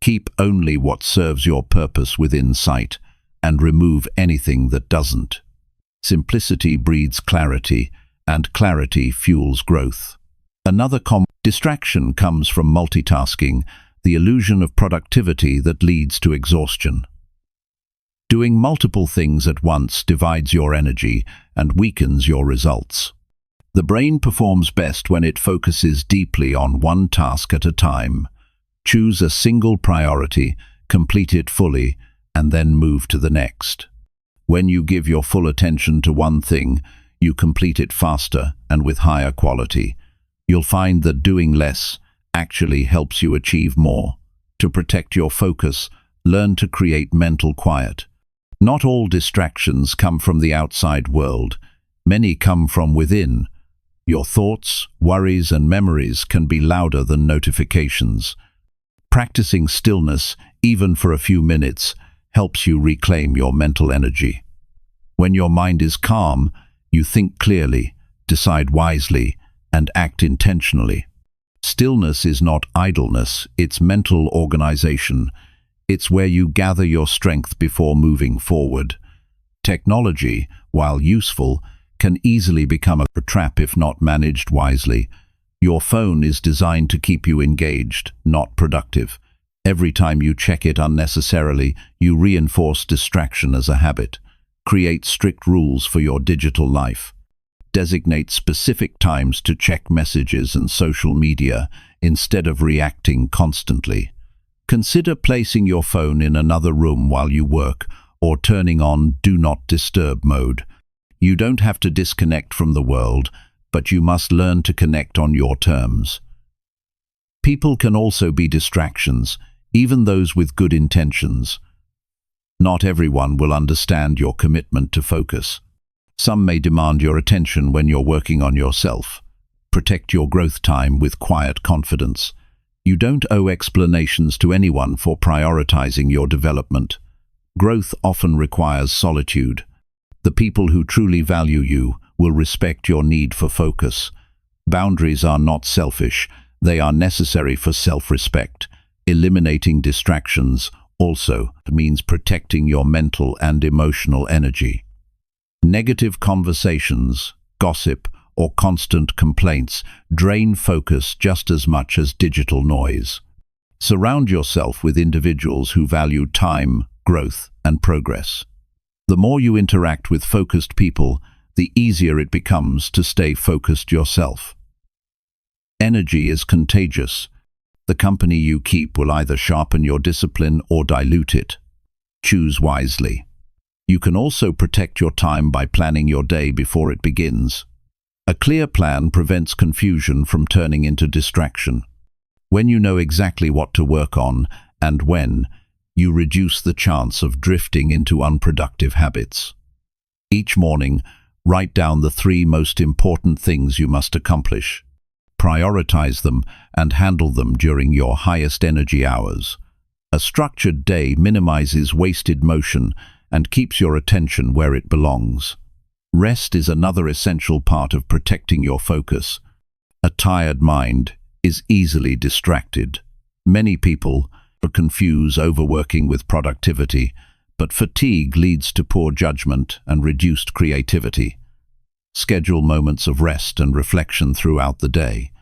Keep only what serves your purpose within sight, and remove anything that doesn't. Simplicity breeds clarity, and clarity fuels growth. Another common distraction comes from multitasking, the illusion of productivity that leads to exhaustion. Doing multiple things at once divides your energy and weakens your results. The brain performs best when it focuses deeply on one task at a time. Choose a single priority, complete it fully, and then move to the next. When you give your full attention to one thing, you complete it faster and with higher quality. You'll find that doing less actually helps you achieve more. To protect your focus, learn to create mental quiet. Not all distractions come from the outside world. Many come from within. Your thoughts, worries, and memories can be louder than notifications. Practicing stillness, even for a few minutes, helps you reclaim your mental energy. When your mind is calm, you think clearly, decide wisely, and act intentionally. Stillness is not idleness, it's mental organization. It's where you gather your strength before moving forward. Technology, while useful, can easily become a trap if not managed wisely. Your phone is designed to keep you engaged, not productive. Every time you check it unnecessarily, you reinforce distraction as a habit. Create strict rules for your digital life. Designate specific times to check messages and social media instead of reacting constantly. Consider placing your phone in another room while you work or turning on Do Not Disturb mode. You don't have to disconnect from the world, but you must learn to connect on your terms. People can also be distractions, even those with good intentions. Not everyone will understand your commitment to focus. Some may demand your attention when you're working on yourself. Protect your growth time with quiet confidence. You don't owe explanations to anyone for prioritizing your development. Growth often requires solitude. The people who truly value you will respect your need for focus. Boundaries are not selfish, they are necessary for self-respect. Eliminating distractions also means protecting your mental and emotional energy. Negative conversations, gossip, or constant complaints drain focus just as much as digital noise. Surround yourself with individuals who value time, growth, and progress. The more you interact with focused people, the easier it becomes to stay focused yourself. Energy is contagious. The company you keep will either sharpen your discipline or dilute it. Choose wisely. You can also protect your time by planning your day before it begins. A clear plan prevents confusion from turning into distraction. When you know exactly what to work on and when, you reduce the chance of drifting into unproductive habits. Each morning, write down the 3 most important things you must accomplish. Prioritize them and handle them during your highest energy hours. A structured day minimizes wasted motion and keeps your attention where it belongs. Rest is another essential part of protecting your focus. A tired mind is easily distracted. Many people confuse overworking with productivity, but fatigue leads to poor judgment and reduced creativity. Schedule moments of rest and reflection throughout the day.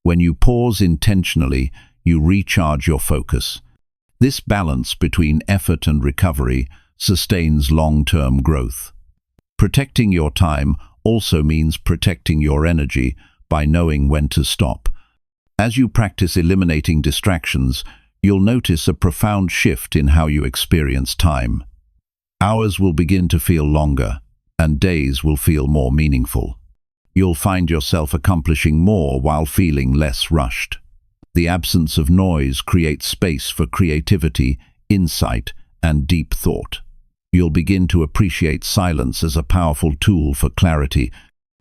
When you pause intentionally, you recharge your focus. This balance between effort and recovery sustains long-term growth. Protecting your time also means protecting your energy by knowing when to stop. As you practice eliminating distractions, you'll notice a profound shift in how you experience time. Hours will begin to feel longer, and days will feel more meaningful. You'll find yourself accomplishing more while feeling less rushed. The absence of noise creates space for creativity, insight, and deep thought. You'll begin to appreciate silence as a powerful tool for clarity.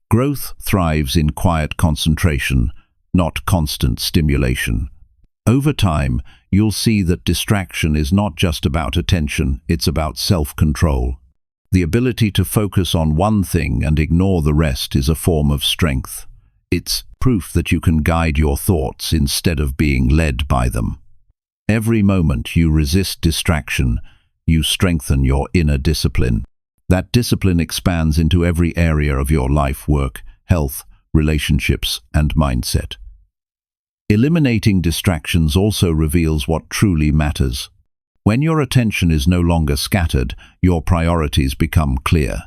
Growth thrives in quiet concentration, not constant stimulation. Over time, you'll see that distraction is not just about attention, it's about self-control. The ability to focus on one thing and ignore the rest is a form of strength. It's proof that you can guide your thoughts instead of being led by them. Every moment you resist distraction, you strengthen your inner discipline. That discipline expands into every area of your life, work, health, relationships, and mindset. Eliminating distractions also reveals what truly matters. When your attention is no longer scattered, your priorities become clear.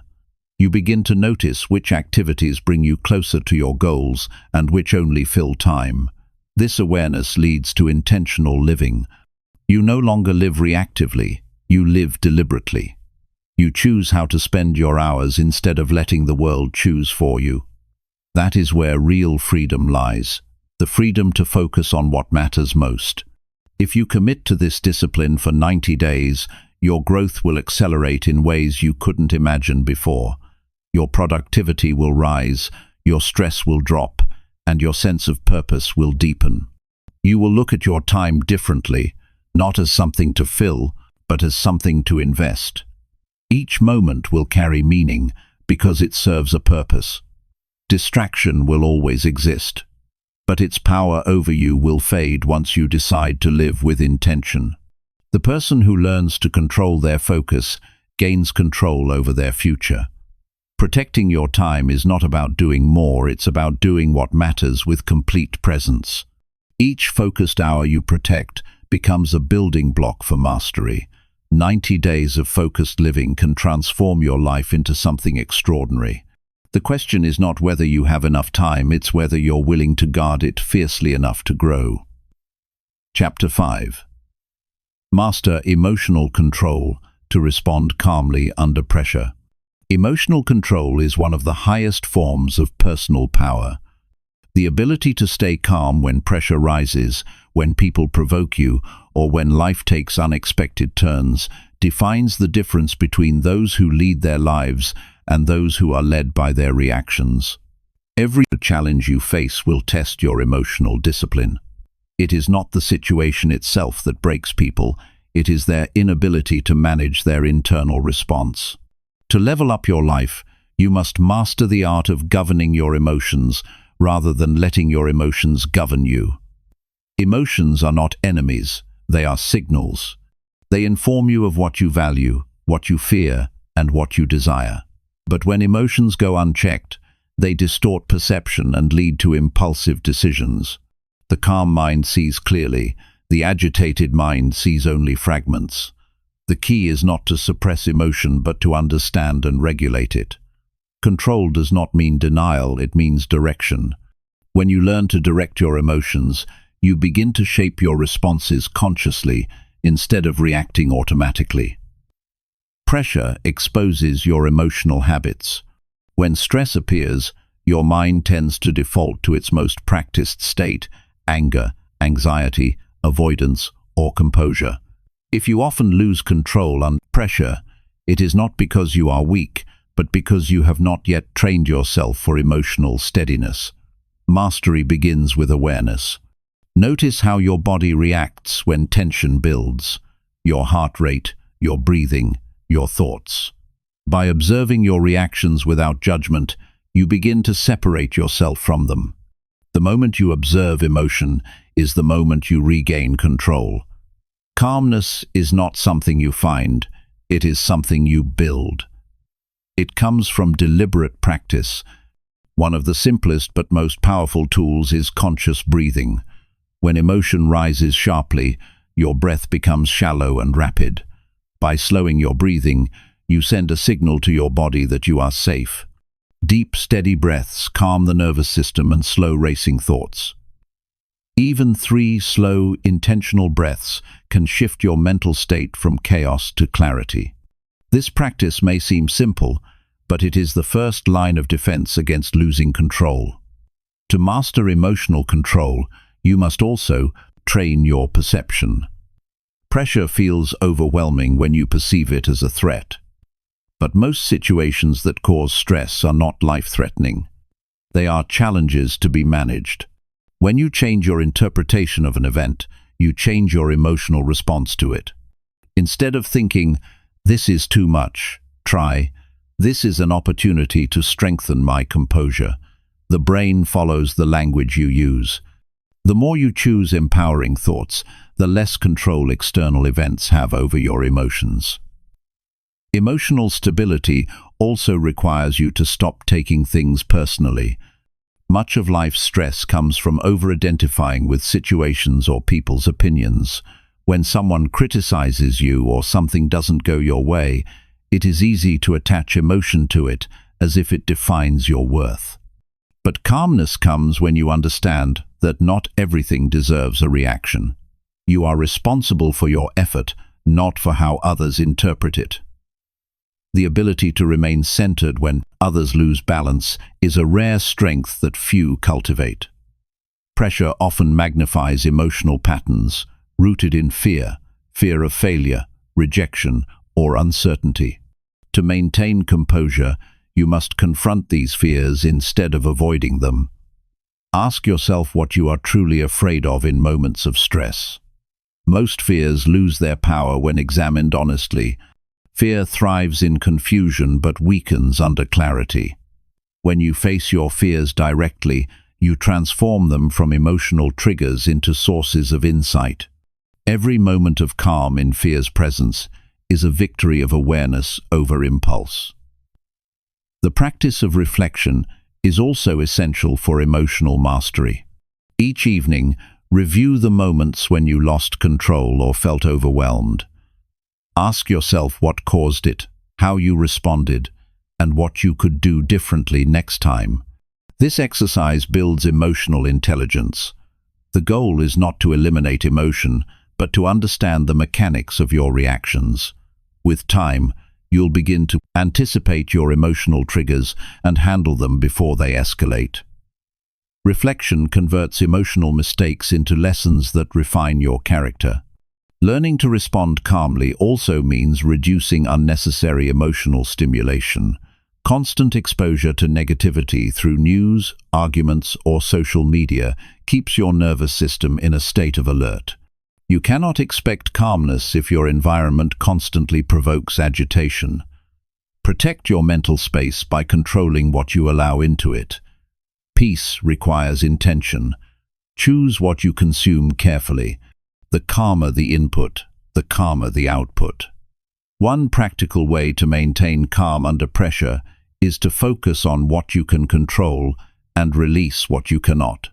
You begin to notice which activities bring you closer to your goals and which only fill time. This awareness leads to intentional living. You no longer live reactively, you live deliberately. You choose how to spend your hours instead of letting the world choose for you. That is where real freedom lies. The freedom to focus on what matters most. If you commit to this discipline for 90 days, your growth will accelerate in ways you couldn't imagine before. Your productivity will rise, your stress will drop, and your sense of purpose will deepen. You will look at your time differently, not as something to fill, but as something to invest. Each moment will carry meaning because it serves a purpose. Distraction will always exist, but its power over you will fade once you decide to live with intention. The person who learns to control their focus gains control over their future. Protecting your time is not about doing more, it's about doing what matters with complete presence. Each focused hour you protect becomes a building block for mastery. 90 days of focused living can transform your life into something extraordinary. The question is not whether you have enough time, it's whether you're willing to guard it fiercely enough to grow. Chapter 5. Master emotional control to respond calmly under pressure. Emotional control is one of the highest forms of personal power. The ability to stay calm when pressure rises, when people provoke you, or when life takes unexpected turns, defines the difference between those who lead their lives and those who are led by their reactions. Every challenge you face will test your emotional discipline. It is not the situation itself that breaks people, it is their inability to manage their internal response. To level up your life, you must master the art of governing your emotions rather than letting your emotions govern you. Emotions are not enemies, they are signals. They inform you of what you value, what you fear, and what you desire. But when emotions go unchecked, they distort perception and lead to impulsive decisions. The calm mind sees clearly, the agitated mind sees only fragments. The key is not to suppress emotion but to understand and regulate it. Control does not mean denial, it means direction. When you learn to direct your emotions, you begin to shape your responses consciously instead of reacting automatically. Pressure exposes your emotional habits. When stress appears, your mind tends to default to its most practiced state: anger, anxiety, avoidance, or composure. If you often lose control under pressure, it is not because you are weak, but because you have not yet trained yourself for emotional steadiness. Mastery begins with awareness. Notice how your body reacts when tension builds: your heart rate, your breathing, your thoughts. By observing your reactions without judgment, you begin to separate yourself from them. The moment you observe emotion is the moment you regain control. Calmness is not something you find, it is something you build. It comes from deliberate practice. One of the simplest but most powerful tools is conscious breathing. When emotion rises sharply, your breath becomes shallow and rapid. By slowing your breathing, you send a signal to your body that you are safe. Deep, steady breaths calm the nervous system and slow racing thoughts. Even 3 slow, intentional breaths can shift your mental state from chaos to clarity. This practice may seem simple, but it is the first line of defense against losing control. To master emotional control, you must also train your perception. Pressure feels overwhelming when you perceive it as a threat. But most situations that cause stress are not life-threatening. They are challenges to be managed. When you change your interpretation of an event, you change your emotional response to it. Instead of thinking, "This is too much," try, "This is an opportunity to strengthen my composure." The brain follows the language you use. The more you choose empowering thoughts, the less control external events have over your emotions. Emotional stability also requires you to stop taking things personally. Much of life's stress comes from over-identifying with situations or people's opinions. When someone criticizes you or something doesn't go your way, it is easy to attach emotion to it as if it defines your worth. But calmness comes when you understand that not everything deserves a reaction. You are responsible for your effort, not for how others interpret it. The ability to remain centered when others lose balance is a rare strength that few cultivate. Pressure often magnifies emotional patterns rooted in fear of failure, rejection, or uncertainty. To maintain composure, you must confront these fears instead of avoiding them. Ask yourself what you are truly afraid of in moments of stress. Most fears lose their power when examined honestly. Fear thrives in confusion but weakens under clarity. When you face your fears directly, you transform them from emotional triggers into sources of insight. Every moment of calm in fear's presence is a victory of awareness over impulse. The practice of reflection is also essential for emotional mastery. Each evening, review the moments when you lost control or felt overwhelmed. Ask yourself what caused it, how you responded, and what you could do differently next time. This exercise builds emotional intelligence. The goal is not to eliminate emotion, but to understand the mechanics of your reactions. With time, you'll begin to anticipate your emotional triggers and handle them before they escalate. Reflection converts emotional mistakes into lessons that refine your character. Learning to respond calmly also means reducing unnecessary emotional stimulation. Constant exposure to negativity through news, arguments, or social media keeps your nervous system in a state of alert. You cannot expect calmness if your environment constantly provokes agitation. Protect your mental space by controlling what you allow into it. Peace requires intention. Choose what you consume carefully. The calmer the input, the calmer the output. One practical way to maintain calm under pressure is to focus on what you can control and release what you cannot.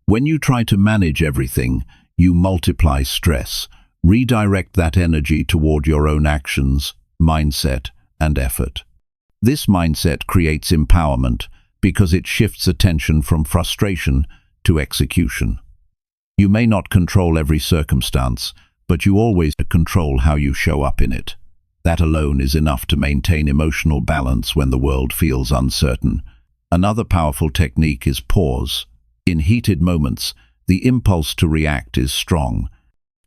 When you try to manage everything, you multiply stress. Redirect that energy toward your own actions, mindset, and effort. This mindset creates empowerment because it shifts attention from frustration to execution. You may not control every circumstance, but you always control how you show up in it. That alone is enough to maintain emotional balance when the world feels uncertain. Another powerful technique is pause. In heated moments, the impulse to react is strong.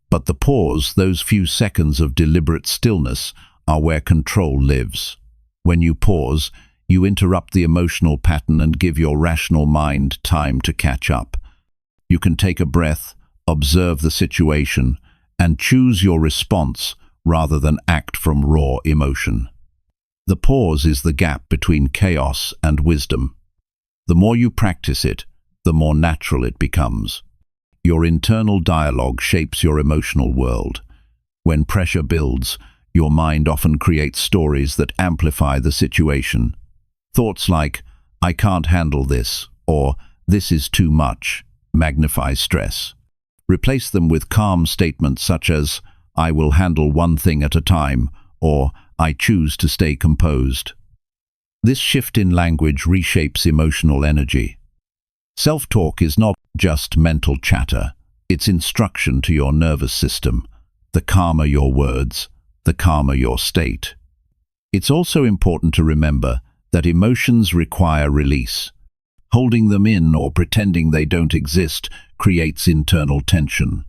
But the pause, those few seconds of deliberate stillness, are where control lives. When you pause, you interrupt the emotional pattern and give your rational mind time to catch up. You can take a breath, observe the situation, and choose your response rather than act from raw emotion. The pause is the gap between chaos and wisdom. The more you practice it, the more natural it becomes. Your internal dialogue shapes your emotional world. When pressure builds, your mind often creates stories that amplify the situation. Thoughts like, "I can't handle this," or "this is too much," magnify stress. Replace them with calm statements such as, "I will handle one thing at a time," or "I choose to stay composed." This shift in language reshapes emotional energy. Self-talk is not just mental chatter, it's instruction to your nervous system. The calmer your words, the calmer your state. It's also important to remember that emotions require release. Holding them in or pretending they don't exist creates internal tension.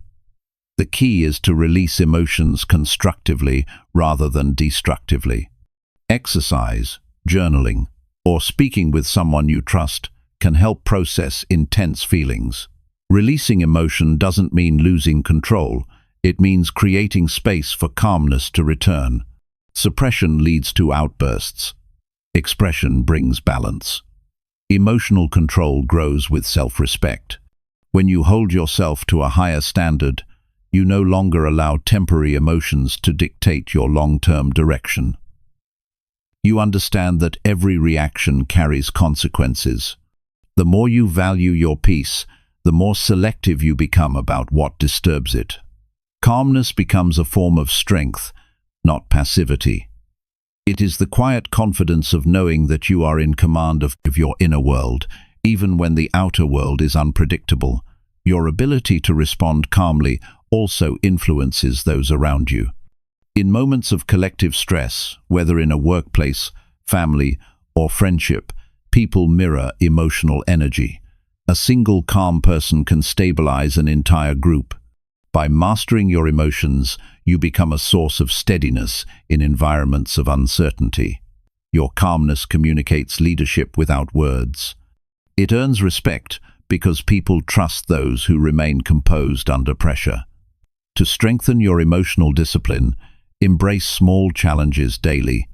The key is to release emotions constructively rather than destructively. Exercise, journaling, or speaking with someone you trust can help process intense feelings. Releasing emotion doesn't mean losing control. It means creating space for calmness to return. Suppression leads to outbursts. Expression brings balance. Emotional control grows with self-respect. When you hold yourself to a higher standard, you no longer allow temporary emotions to dictate your long-term direction. You understand that every reaction carries consequences. The more you value your peace, the more selective you become about what disturbs it. Calmness becomes a form of strength, not passivity. It is the quiet confidence of knowing that you are in command of your inner world, even when the outer world is unpredictable. Your ability to respond calmly also influences those around you. In moments of collective stress, whether in a workplace, family, or friendship, people mirror emotional energy. A single calm person can stabilize an entire group. By mastering your emotions, you become a source of steadiness in environments of uncertainty. Your calmness communicates leadership without words. It earns respect because people trust those who remain composed under pressure. To strengthen your emotional discipline, embrace small challenges daily.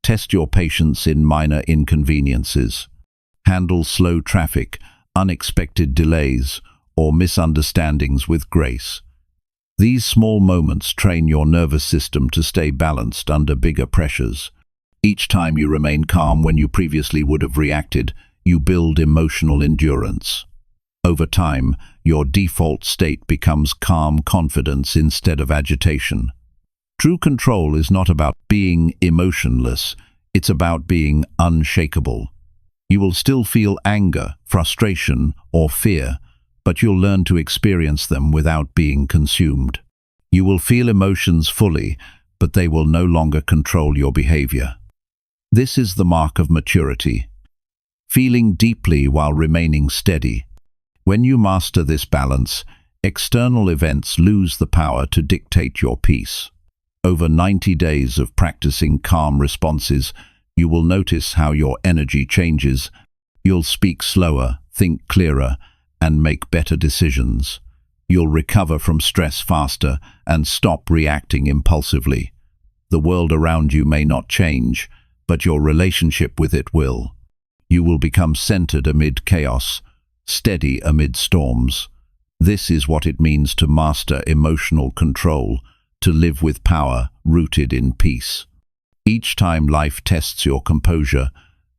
Test your patience in minor inconveniences. Handle slow traffic, unexpected delays, or misunderstandings with grace. These small moments train your nervous system to stay balanced under bigger pressures. Each time you remain calm when you previously would have reacted, you build emotional endurance. Over time, your default state becomes calm confidence instead of agitation. True control is not about being emotionless, it's about being unshakable. You will still feel anger, frustration, or fear, but you'll learn to experience them without being consumed. You will feel emotions fully, but they will no longer control your behavior. This is the mark of maturity. Feeling deeply while remaining steady. When you master this balance, external events lose the power to dictate your peace. Over 90 days of practicing calm responses, you will notice how your energy changes. You'll speak slower, think clearer, and make better decisions. You'll recover from stress faster and stop reacting impulsively. The world around you may not change, but your relationship with it will. You will become centered amid chaos, steady amid storms. This is what it means to master emotional control, to live with power rooted in peace. Each time life tests your composure,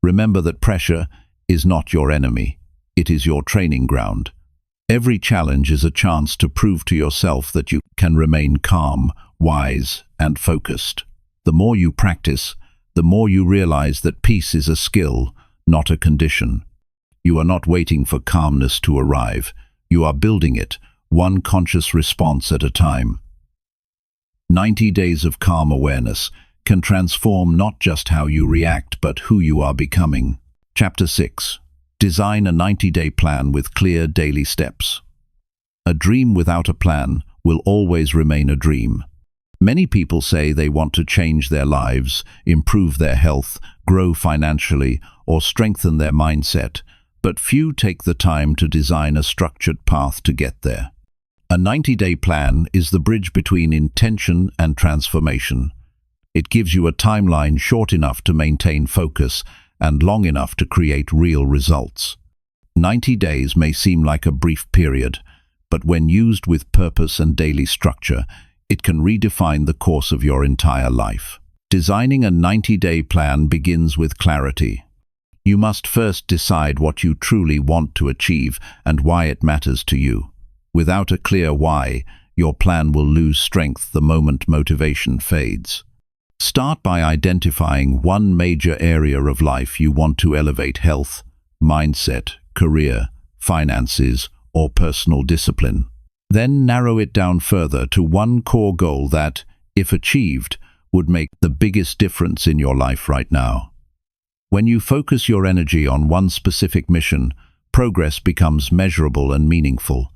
remember that pressure is not your enemy. It is your training ground. Every challenge is a chance to prove to yourself that you can remain calm, wise, and focused. The more you practice, the more you realize that peace is a skill, not a condition. You are not waiting for calmness to arrive. You are building it, one conscious response at a time. 90 days of calm awareness can transform not just how you react, but who you are becoming. Chapter 6. Design a 90-day plan with clear daily steps. A dream without a plan will always remain a dream. Many people say they want to change their lives, improve their health, grow financially, or strengthen their mindset, but few take the time to design a structured path to get there. A 90-day plan is the bridge between intention and transformation. It gives you a timeline short enough to maintain focus and long enough to create real results. 90 days may seem like a brief period, but when used with purpose and daily structure, it can redefine the course of your entire life. Designing a 90-day plan begins with clarity. You must first decide what you truly want to achieve and why it matters to you. Without a clear why, your plan will lose strength the moment motivation fades. Start by identifying one major area of life you want to elevate: health, mindset, career, finances, or personal discipline. Then narrow it down further to one core goal that, if achieved, would make the biggest difference in your life right now. When you focus your energy on one specific mission, progress becomes measurable and meaningful.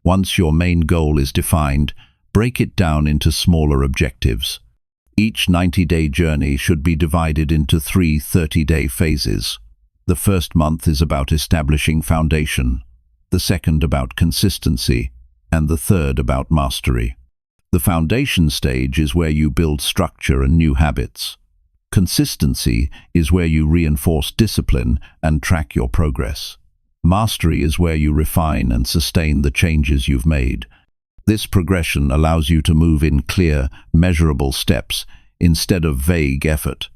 Once your main goal is defined, break it down into smaller objectives. Each 90-day journey should be divided into 3 30-day phases. The first month is about establishing foundation, the second about consistency, and the third about mastery. The foundation stage is where you build structure and new habits. Consistency is where you reinforce discipline and track your progress. Mastery is where you refine and sustain the changes you've made. This progression allows you to move in clear, measurable steps instead of vague effort.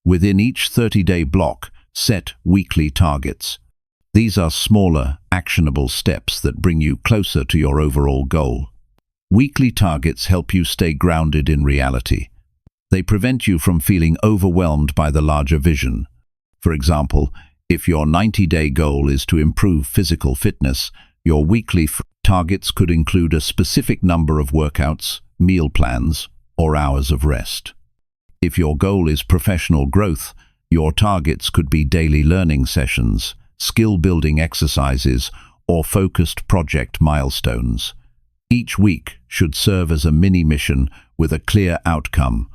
Within each 30-day block, set weekly targets. These are smaller, actionable steps that bring you closer to your overall goal. Weekly targets help you stay grounded in reality. They prevent you from feeling overwhelmed by the larger vision. For example, if your 90-day goal is to improve physical fitness, your weekly targets could include a specific number of workouts, meal plans, or hours of rest. If your goal is professional growth, your targets could be daily learning sessions, skill-building exercises, or focused project milestones. Each week should serve as a mini-mission with a clear outcome.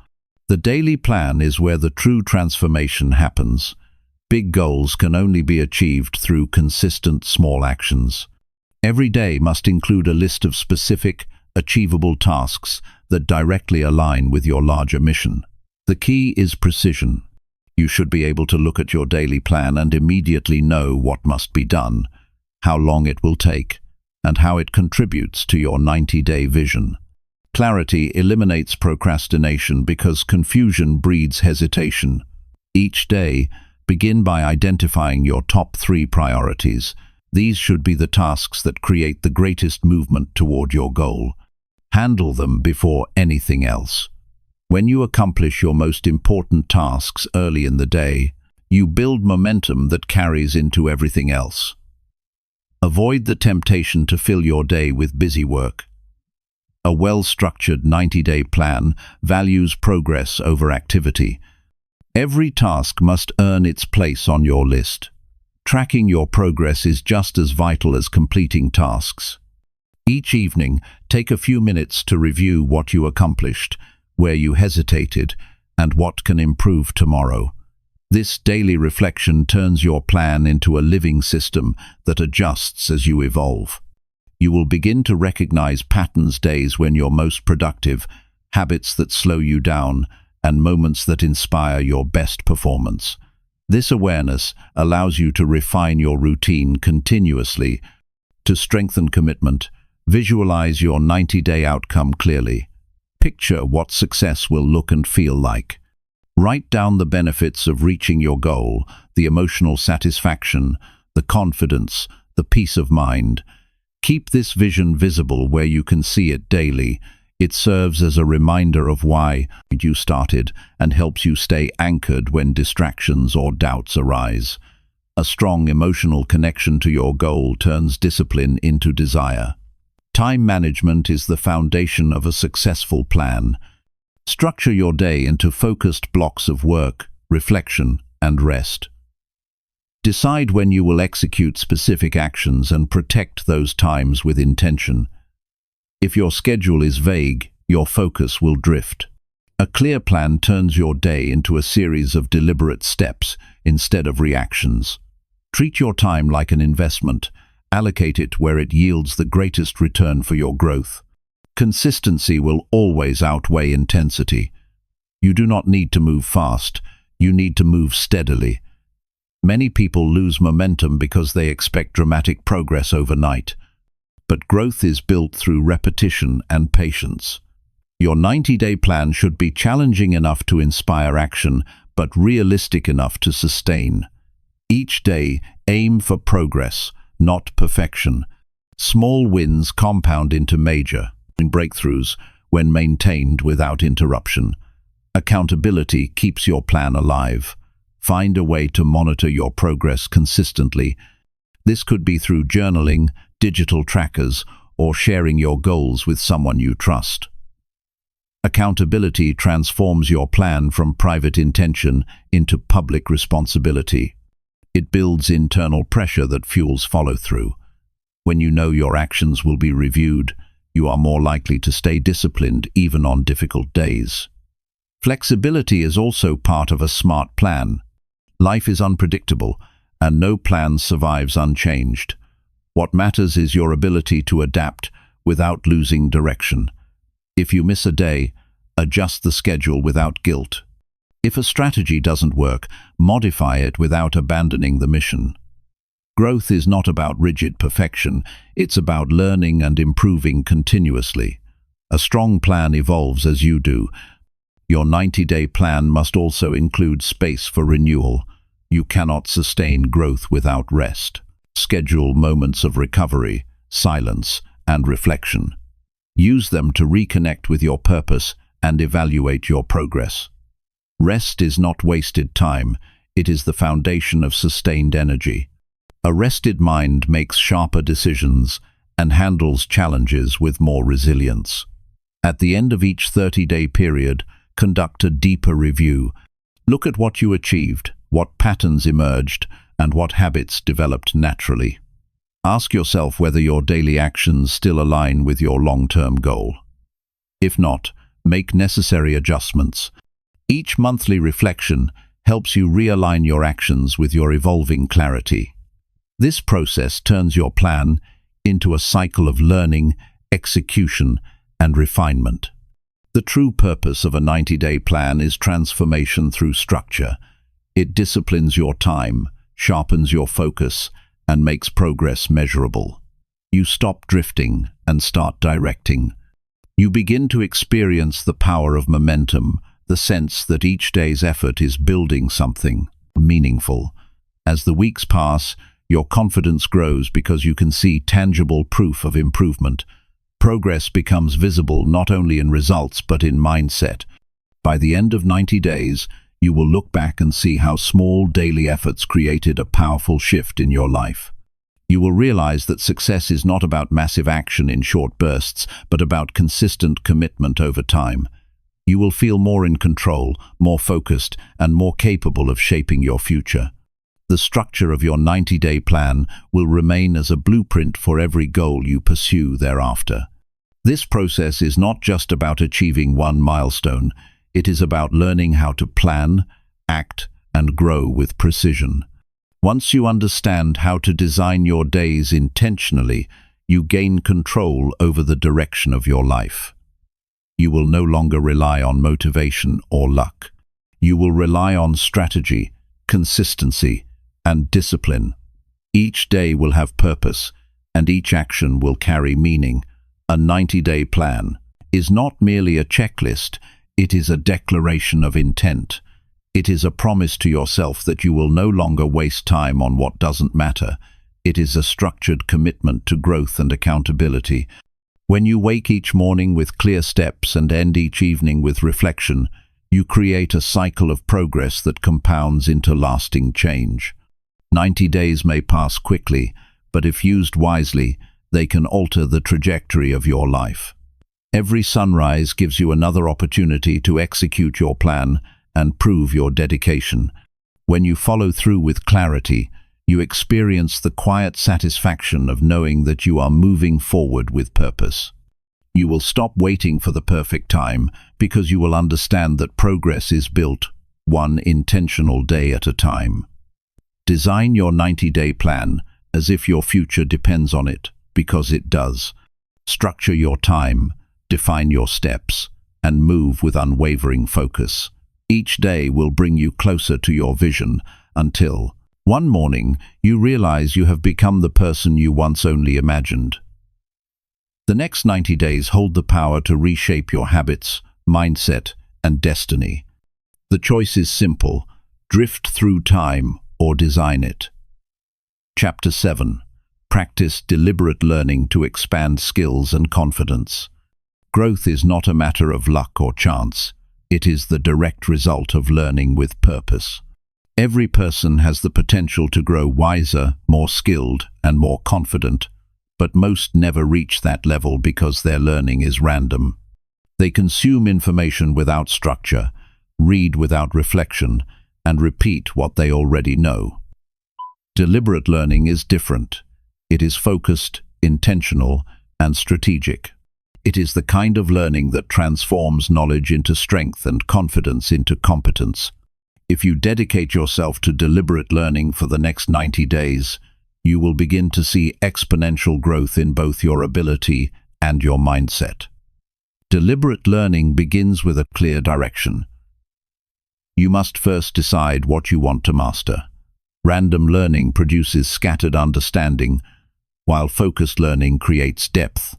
The daily plan is where the true transformation happens. Big goals can only be achieved through consistent small actions. Every day must include a list of specific, achievable tasks that directly align with your larger mission. The key is precision. You should be able to look at your daily plan and immediately know what must be done, how long it will take, and how it contributes to your 90-day vision. Clarity eliminates procrastination because confusion breeds hesitation. Each day, begin by identifying your top 3 priorities. These should be the tasks that create the greatest movement toward your goal. Handle them before anything else. When you accomplish your most important tasks early in the day, you build momentum that carries into everything else. Avoid the temptation to fill your day with busy work. A well-structured 90-day plan values progress over activity. Every task must earn its place on your list. Tracking your progress is just as vital as completing tasks. Each evening, take a few minutes to review what you accomplished, where you hesitated, and what can improve tomorrow. This daily reflection turns your plan into a living system that adjusts as you evolve. You will begin to recognize patterns: days when you're most productive, habits that slow you down, and moments that inspire your best performance. This awareness allows you to refine your routine continuously. To strengthen commitment, visualize your 90-day outcome clearly. Picture what success will look and feel like. Write down the benefits of reaching your goal, the emotional satisfaction, the confidence, the peace of mind. Keep this vision visible where you can see it daily. It serves as a reminder of why you started and helps you stay anchored when distractions or doubts arise. A strong emotional connection to your goal turns discipline into desire. Time management is the foundation of a successful plan. Structure your day into focused blocks of work, reflection, and rest. Decide when you will execute specific actions and protect those times with intention. If your schedule is vague, your focus will drift. A clear plan turns your day into a series of deliberate steps instead of reactions. Treat your time like an investment. Allocate it where it yields the greatest return for your growth. Consistency will always outweigh intensity. You do not need to move fast. You need to move steadily. Many people lose momentum because they expect dramatic progress overnight. But growth is built through repetition and patience. Your 90-day plan should be challenging enough to inspire action, but realistic enough to sustain. Each day, aim for progress, not perfection. Small wins compound into major breakthroughs when maintained without interruption. Accountability keeps your plan alive. Find a way to monitor your progress consistently. This could be through journaling, digital trackers, or sharing your goals with someone you trust. Accountability transforms your plan from private intention into public responsibility. It builds internal pressure that fuels follow-through. When you know your actions will be reviewed, you are more likely to stay disciplined even on difficult days. Flexibility is also part of a smart plan. Life is unpredictable, and no plan survives unchanged. What matters is your ability to adapt without losing direction. If you miss a day, adjust the schedule without guilt. If a strategy doesn't work, modify it without abandoning the mission. Growth is not about rigid perfection, it's about learning and improving continuously. A strong plan evolves as you do. Your 90-day plan must also include space for renewal. You cannot sustain growth without rest. Schedule moments of recovery, silence, and reflection. Use them to reconnect with your purpose and evaluate your progress. Rest is not wasted time, it is the foundation of sustained energy. A rested mind makes sharper decisions and handles challenges with more resilience. At the end of each 30-day period, conduct a deeper review. Look at what you achieved, what patterns emerged, and what habits developed naturally. Ask yourself whether your daily actions still align with your long-term goal. If not, make necessary adjustments. Each monthly reflection helps you realign your actions with your evolving clarity. This process turns your plan into a cycle of learning, execution, and refinement. The true purpose of a 90-day plan is transformation through structure. It disciplines your time, sharpens your focus, and makes progress measurable. You stop drifting and start directing. You begin to experience the power of momentum, the sense that each day's effort is building something meaningful. As the weeks pass, your confidence grows because you can see tangible proof of improvement. Progress becomes visible not only in results but in mindset. By the end of 90 days, you will look back and see how small daily efforts created a powerful shift in your life. You will realize that success is not about massive action in short bursts, but about consistent commitment over time. You will feel more in control, more focused, and more capable of shaping your future. The structure of your 90-day plan will remain as a blueprint for every goal you pursue thereafter. This process is not just about achieving one milestone, it is about learning how to plan, act, and grow with precision. Once you understand how to design your days intentionally, you gain control over the direction of your life. You will no longer rely on motivation or luck. You will rely on strategy, consistency, and discipline. Each day will have purpose, and each action will carry meaning. A 90-day plan is not merely a checklist, it is a declaration of intent. It is a promise to yourself that you will no longer waste time on what doesn't matter. It is a structured commitment to growth and accountability. When you wake each morning with clear steps and end each evening with reflection, you create a cycle of progress that compounds into lasting change. 90 days may pass quickly, but if used wisely, they can alter the trajectory of your life. Every sunrise gives you another opportunity to execute your plan and prove your dedication. When you follow through with clarity, you experience the quiet satisfaction of knowing that you are moving forward with purpose. You will stop waiting for the perfect time because you will understand that progress is built one intentional day at a time. Design your 90-day plan as if your future depends on it, because it does. Structure your time, define your steps, and move with unwavering focus. Each day will bring you closer to your vision until, One morning, you realize you have become the person you once only imagined. The next 90 days hold the power to reshape your habits, mindset, and destiny. The choice is simple: drift through time or design it. Chapter 7. Practice deliberate learning to expand skills and confidence. Growth is not a matter of luck or chance. It is the direct result of learning with purpose. Every person has the potential to grow wiser, more skilled, and more confident, but most never reach that level because their learning is random. They consume information without structure, read without reflection, and repeat what they already know. Deliberate learning is different. It is focused, intentional, and strategic. It is the kind of learning that transforms knowledge into strength and confidence into competence. If you dedicate yourself to deliberate learning for the next 90 days, you will begin to see exponential growth in both your ability and your mindset. Deliberate learning begins with a clear direction. You must first decide what you want to master. Random learning produces scattered understanding, while focused learning creates depth.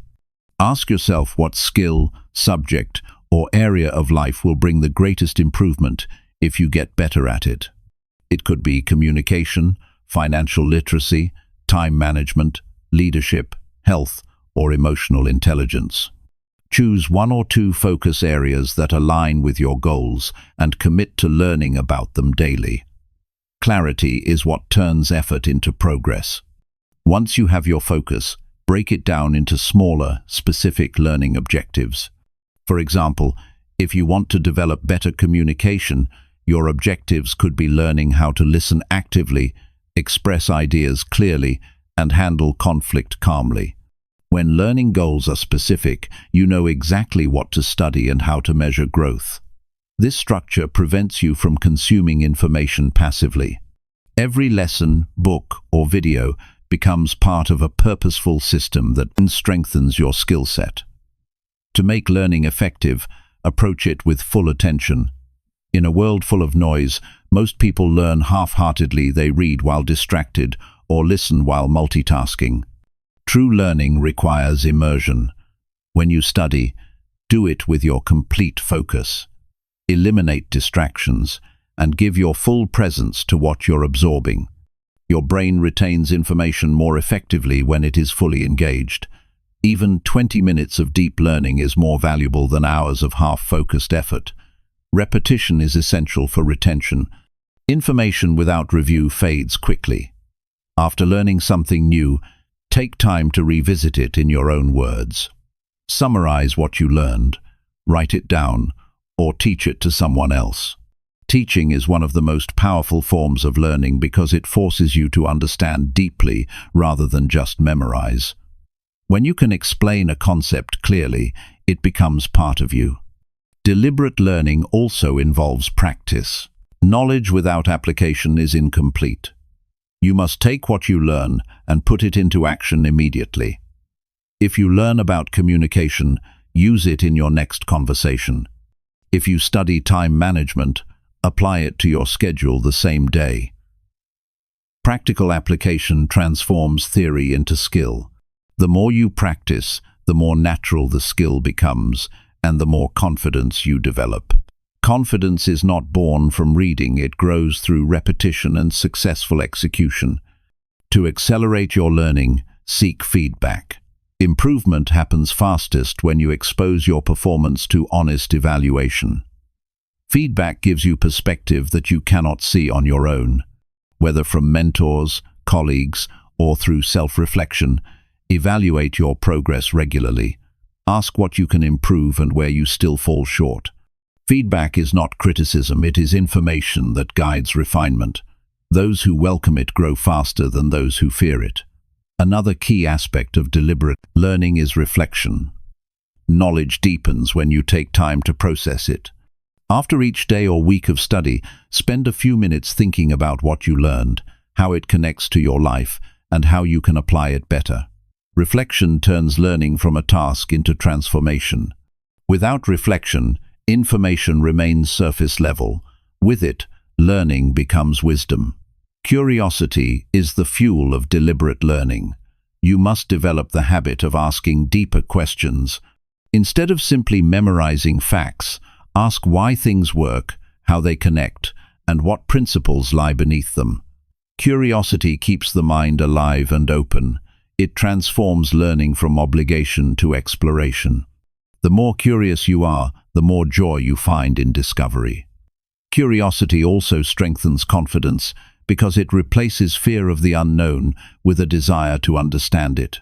Ask yourself what skill, subject, or area of life will bring the greatest improvement if you get better at it. It could be communication, financial literacy, time management, leadership, health, or emotional intelligence. Choose one or two focus areas that align with your goals and commit to learning about them daily. Clarity is what turns effort into progress. Once you have your focus, break it down into smaller, specific learning objectives. For example, if you want to develop better communication, your objectives could be learning how to listen actively, express ideas clearly, and handle conflict calmly. When learning goals are specific, you know exactly what to study and how to measure growth. This structure prevents you from consuming information passively. Every lesson, book, or video becomes part of a purposeful system that strengthens your skill set. To make learning effective, approach it with full attention. In a world full of noise, most people learn half-heartedly. They read while distracted or listen while multitasking. True learning requires immersion. When you study, do it with your complete focus. Eliminate distractions and give your full presence to what you're absorbing. Your brain retains information more effectively when it is fully engaged. Even 20 minutes of deep learning is more valuable than hours of half-focused effort. Repetition is essential for retention. Information without review fades quickly. After learning something new, take time to revisit it in your own words. Summarize what you learned, write it down, or teach it to someone else. Teaching is one of the most powerful forms of learning because it forces you to understand deeply rather than just memorize. When you can explain a concept clearly, it becomes part of you. Deliberate learning also involves practice. Knowledge without application is incomplete. You must take what you learn and put it into action immediately. If you learn about communication, use it in your next conversation. If you study time management, apply it to your schedule the same day. Practical application transforms theory into skill. The more you practice, the more natural the skill becomes, and the more confidence you develop. Confidence is not born from reading, it grows through repetition and successful execution. To accelerate your learning, seek feedback. Improvement happens fastest when you expose your performance to honest evaluation. Feedback gives you perspective that you cannot see on your own. Whether from mentors, colleagues, or through self-reflection, evaluate your progress regularly. Ask what you can improve and where you still fall short. Feedback is not criticism, it is information that guides refinement. Those who welcome it grow faster than those who fear it. Another key aspect of deliberate learning is reflection. Knowledge deepens when you take time to process it. After each day or week of study, spend a few minutes thinking about what you learned, how it connects to your life, and how you can apply it better. Reflection turns learning from a task into transformation. Without reflection, information remains surface level. With it, learning becomes wisdom. Curiosity is the fuel of deliberate learning. You must develop the habit of asking deeper questions. Instead of simply memorizing facts, ask why things work, how they connect, and what principles lie beneath them. Curiosity keeps the mind alive and open. It transforms learning from obligation to exploration. The more curious you are, the more joy you find in discovery. Curiosity also strengthens confidence because it replaces fear of the unknown with a desire to understand it.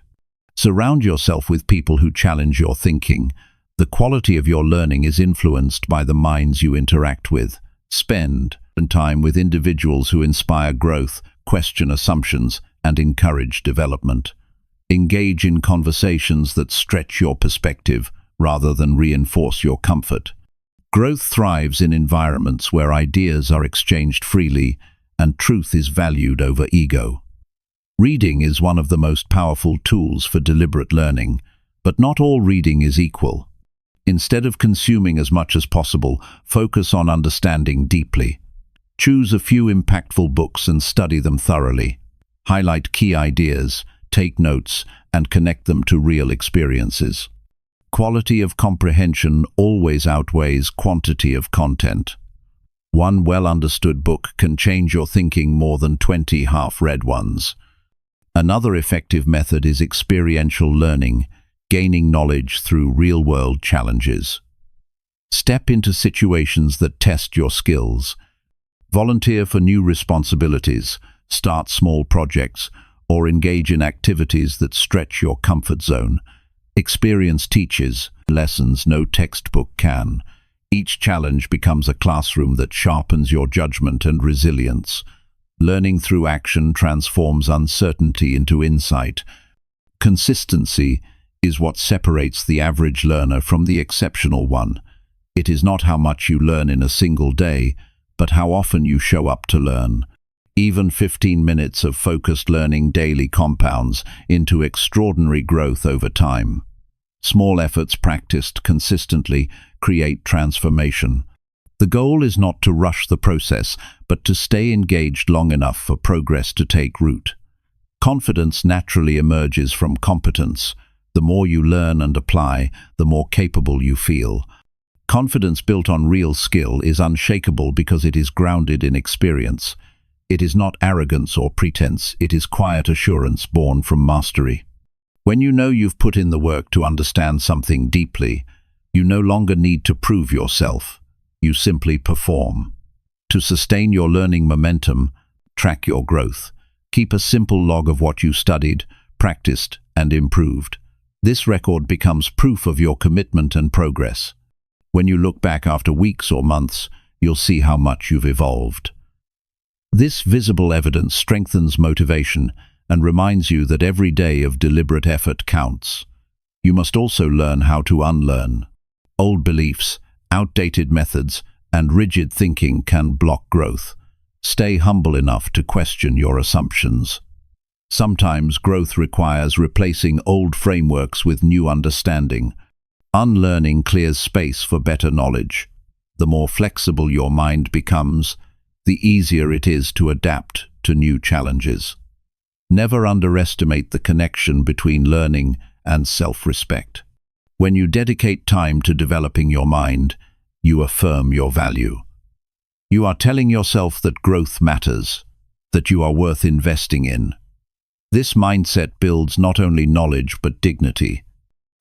Surround yourself with people who challenge your thinking. The quality of your learning is influenced by the minds you interact with. Spend time with individuals who inspire growth, question assumptions, and encourage development. Engage in conversations that stretch your perspective rather than reinforce your comfort. Growth thrives in environments where ideas are exchanged freely and truth is valued over ego. Reading is one of the most powerful tools for deliberate learning, but not all reading is equal. Instead of consuming as much as possible, focus on understanding deeply. Choose a few impactful books and study them thoroughly. Highlight key ideas, take notes, and connect them to real experiences. Quality of comprehension always outweighs quantity of content. One well-understood book can change your thinking more than 20 half-read ones. Another effective method is experiential learning, gaining knowledge through real-world challenges. Step into situations that test your skills. Volunteer for new responsibilities, start small projects, or engage in activities that stretch your comfort zone. Experience teaches lessons no textbook can. Each challenge becomes a classroom that sharpens your judgment and resilience. Learning through action transforms uncertainty into insight. Consistency is what separates the average learner from the exceptional one. It is not how much you learn in a single day, but how often you show up to learn. Even 15 minutes of focused learning daily compounds into extraordinary growth over time. Small efforts practiced consistently create transformation. The goal is not to rush the process, but to stay engaged long enough for progress to take root. Confidence naturally emerges from competence. The more you learn and apply, the more capable you feel. Confidence built on real skill is unshakable because it is grounded in experience. It is not arrogance or pretense, it is quiet assurance born from mastery. When you know you've put in the work to understand something deeply, you no longer need to prove yourself. You simply perform. To sustain your learning momentum, track your growth. Keep a simple log of what you studied, practiced, and improved. This record becomes proof of your commitment and progress. When you look back after weeks or months, you'll see how much you've evolved. This visible evidence strengthens motivation and reminds you that every day of deliberate effort counts. You must also learn how to unlearn. Old beliefs, outdated methods, and rigid thinking can block growth. Stay humble enough to question your assumptions. Sometimes growth requires replacing old frameworks with new understanding. Unlearning clears space for better knowledge. The more flexible your mind becomes, the easier it is to adapt to new challenges. Never underestimate the connection between learning and self-respect. When you dedicate time to developing your mind, you affirm your value. You are telling yourself that growth matters, that you are worth investing in. This mindset builds not only knowledge but dignity.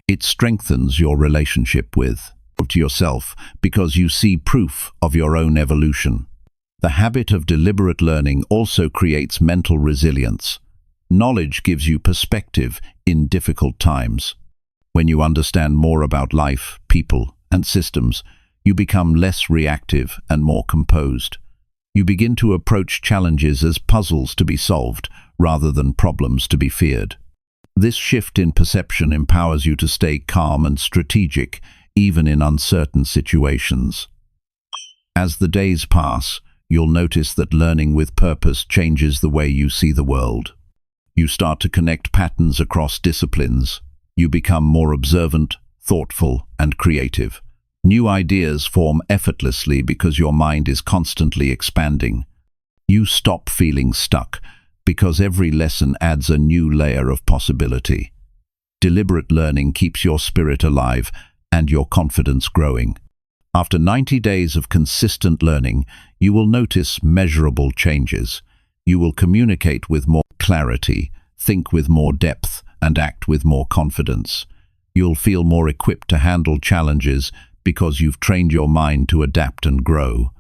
It strengthens your relationship with yourself because you see proof of your own evolution. The habit of deliberate learning also creates mental resilience. Knowledge gives you perspective in difficult times. When you understand more about life, people, and systems, you become less reactive and more composed. You begin to approach challenges as puzzles to be solved rather than problems to be feared. This shift in perception empowers you to stay calm and strategic, even in uncertain situations. As the days pass, you'll notice that learning with purpose changes the way you see the world. You start to connect patterns across disciplines. You become more observant, thoughtful, and creative. New ideas form effortlessly because your mind is constantly expanding. You stop feeling stuck because every lesson adds a new layer of possibility. Deliberate learning keeps your spirit alive and your confidence growing. After 90 days of consistent learning, you will notice measurable changes. You will communicate with more clarity, think with more depth, and act with more confidence. You'll feel more equipped to handle challenges because you've trained your mind to adapt and grow.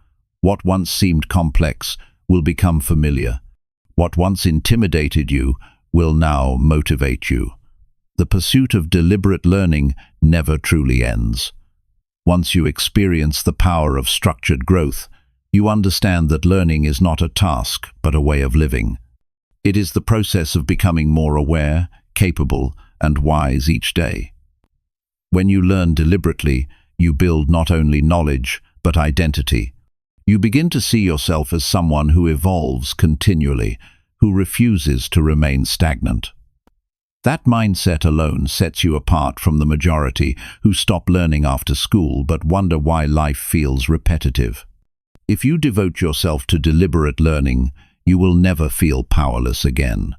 What once seemed complex will become familiar. What once intimidated you will now motivate you. The pursuit of deliberate learning never truly ends. Once you experience the power of structured growth, you understand that learning is not a task, but a way of living. It is the process of becoming more aware, capable, and wise each day. When you learn deliberately, you build not only knowledge, but identity. You begin to see yourself as someone who evolves continually, who refuses to remain stagnant. That mindset alone sets you apart from the majority who stop learning after school but wonder why life feels repetitive. If you devote yourself to deliberate learning, you will never feel powerless again.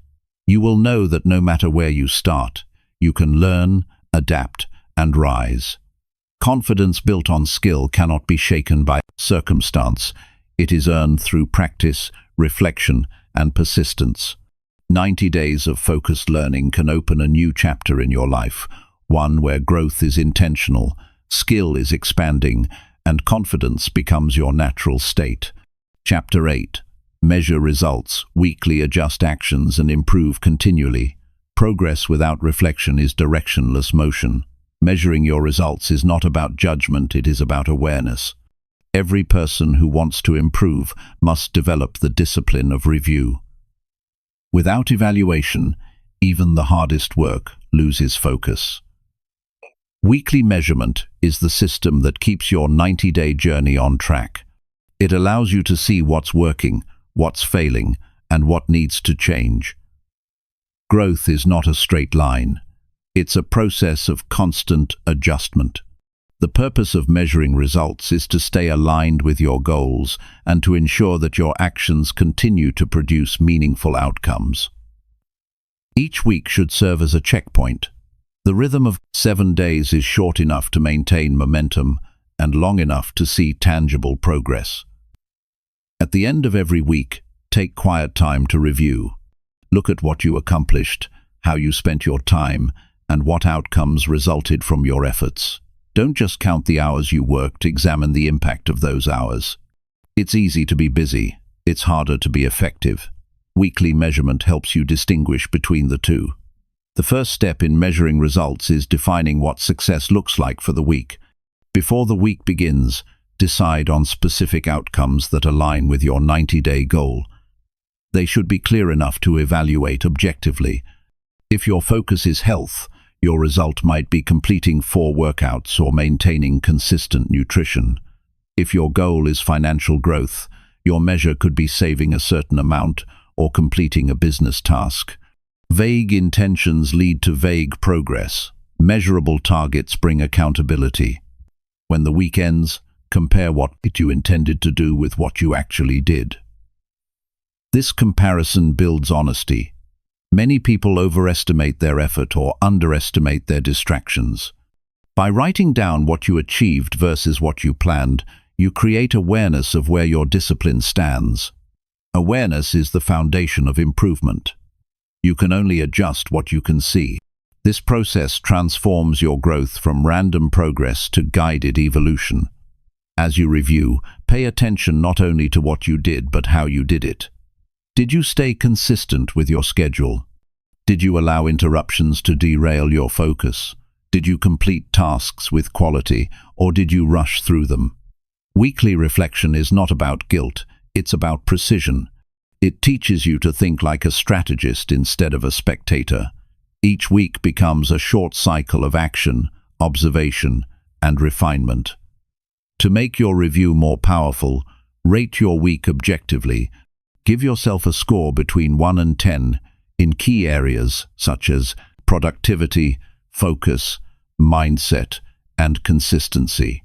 You will know that no matter where you start, you can learn, adapt, and rise. Confidence built on skill cannot be shaken by circumstance. It is earned through practice, reflection, and persistence. 90 days of focused learning can open a new chapter in your life, one where growth is intentional, skill is expanding, and confidence becomes your natural state. Chapter 8. Measure results, weekly adjust actions, and improve continually. Progress without reflection is directionless motion. Measuring your results is not about judgment, it is about awareness. Every person who wants to improve must develop the discipline of review. Without evaluation, even the hardest work loses focus. Weekly measurement is the system that keeps your 90-day journey on track. It allows you to see what's working, what's failing, and what needs to change. Growth is not a straight line. It's a process of constant adjustment. The purpose of measuring results is to stay aligned with your goals and to ensure that your actions continue to produce meaningful outcomes. Each week should serve as a checkpoint. The rhythm of 7 days is short enough to maintain momentum and long enough to see tangible progress. At the end of every week, take quiet time to review. Look at what you accomplished, how you spent your time, and what outcomes resulted from your efforts. Don't just count the hours you worked, examine the impact of those hours. It's easy to be busy. It's harder to be effective. Weekly measurement helps you distinguish between the two. The first step in measuring results is defining what success looks like for the week. Before the week begins, decide on specific outcomes that align with your 90-day goal. They should be clear enough to evaluate objectively. If your focus is health, your result might be completing 4 workouts or maintaining consistent nutrition. If your goal is financial growth, your measure could be saving a certain amount or completing a business task. Vague intentions lead to vague progress. Measurable targets bring accountability. When the week ends, compare what you intended to do with what you actually did. This comparison builds honesty. Many people overestimate their effort or underestimate their distractions. By writing down what you achieved versus what you planned, you create awareness of where your discipline stands. Awareness is the foundation of improvement. You can only adjust what you can see. This process transforms your growth from random progress to guided evolution. As you review, pay attention not only to what you did, but how you did it. Did you stay consistent with your schedule? Did you allow interruptions to derail your focus? Did you complete tasks with quality, or did you rush through them? Weekly reflection is not about guilt, it's about precision. It teaches you to think like a strategist instead of a spectator. Each week becomes a short cycle of action, observation, and refinement. To make your review more powerful, rate your week objectively. Give yourself a score between 1 and 10 in key areas such as productivity, focus, mindset, and consistency.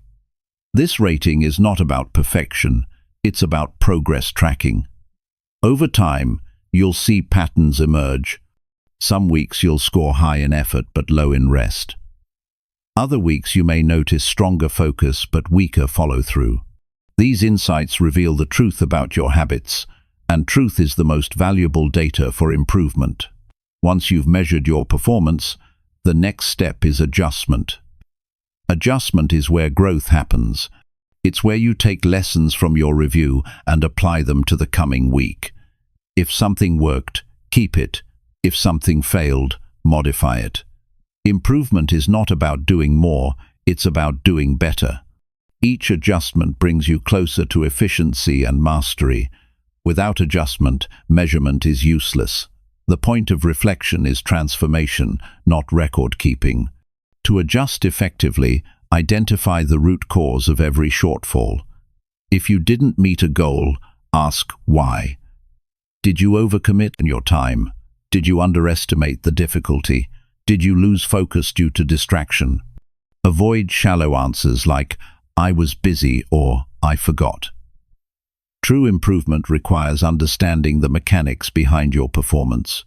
This rating is not about perfection, it's about progress tracking. Over time, you'll see patterns emerge. Some weeks you'll score high in effort but low in rest. Other weeks you may notice stronger focus but weaker follow-through. These insights reveal the truth about your habits, and truth is the most valuable data for improvement. Once you've measured your performance, the next step is adjustment. Adjustment is where growth happens. It's where you take lessons from your review and apply them to the coming week. If something worked, keep it. If something failed, modify it. Improvement is not about doing more, it's about doing better. Each adjustment brings you closer to efficiency and mastery. Without adjustment, measurement is useless. The point of reflection is transformation, not record-keeping. To adjust effectively, identify the root cause of every shortfall. If you didn't meet a goal, ask why. Did you overcommit in your time? Did you underestimate the difficulty? Did you lose focus due to distraction? Avoid shallow answers like, "I was busy" or "I forgot." True improvement requires understanding the mechanics behind your performance.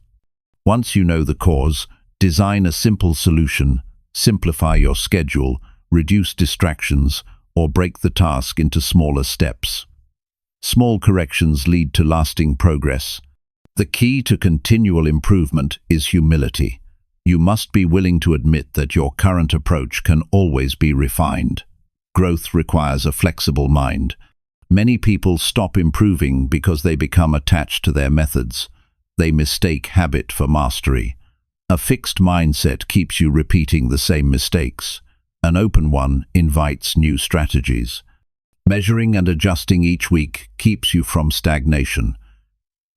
Once you know the cause, design a simple solution, simplify your schedule, reduce distractions, or break the task into smaller steps. Small corrections lead to lasting progress. The key to continual improvement is humility. You must be willing to admit that your current approach can always be refined. Growth requires a flexible mind. Many people stop improving because they become attached to their methods. They mistake habit for mastery. A fixed mindset keeps you repeating the same mistakes. An open one invites new strategies. Measuring and adjusting each week keeps you from stagnation.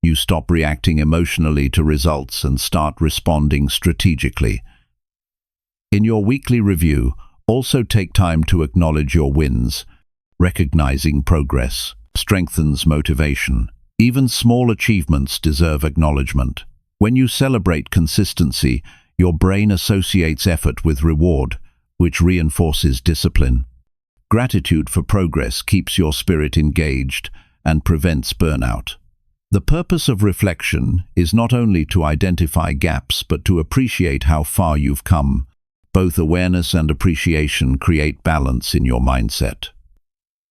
You stop reacting emotionally to results and start responding strategically. In your weekly review, also take time to acknowledge your wins. Recognizing progress strengthens motivation. Even small achievements deserve acknowledgement. When you celebrate consistency, your brain associates effort with reward, which reinforces discipline. Gratitude for progress keeps your spirit engaged and prevents burnout. The purpose of reflection is not only to identify gaps but to appreciate how far you've come. Both awareness and appreciation create balance in your mindset.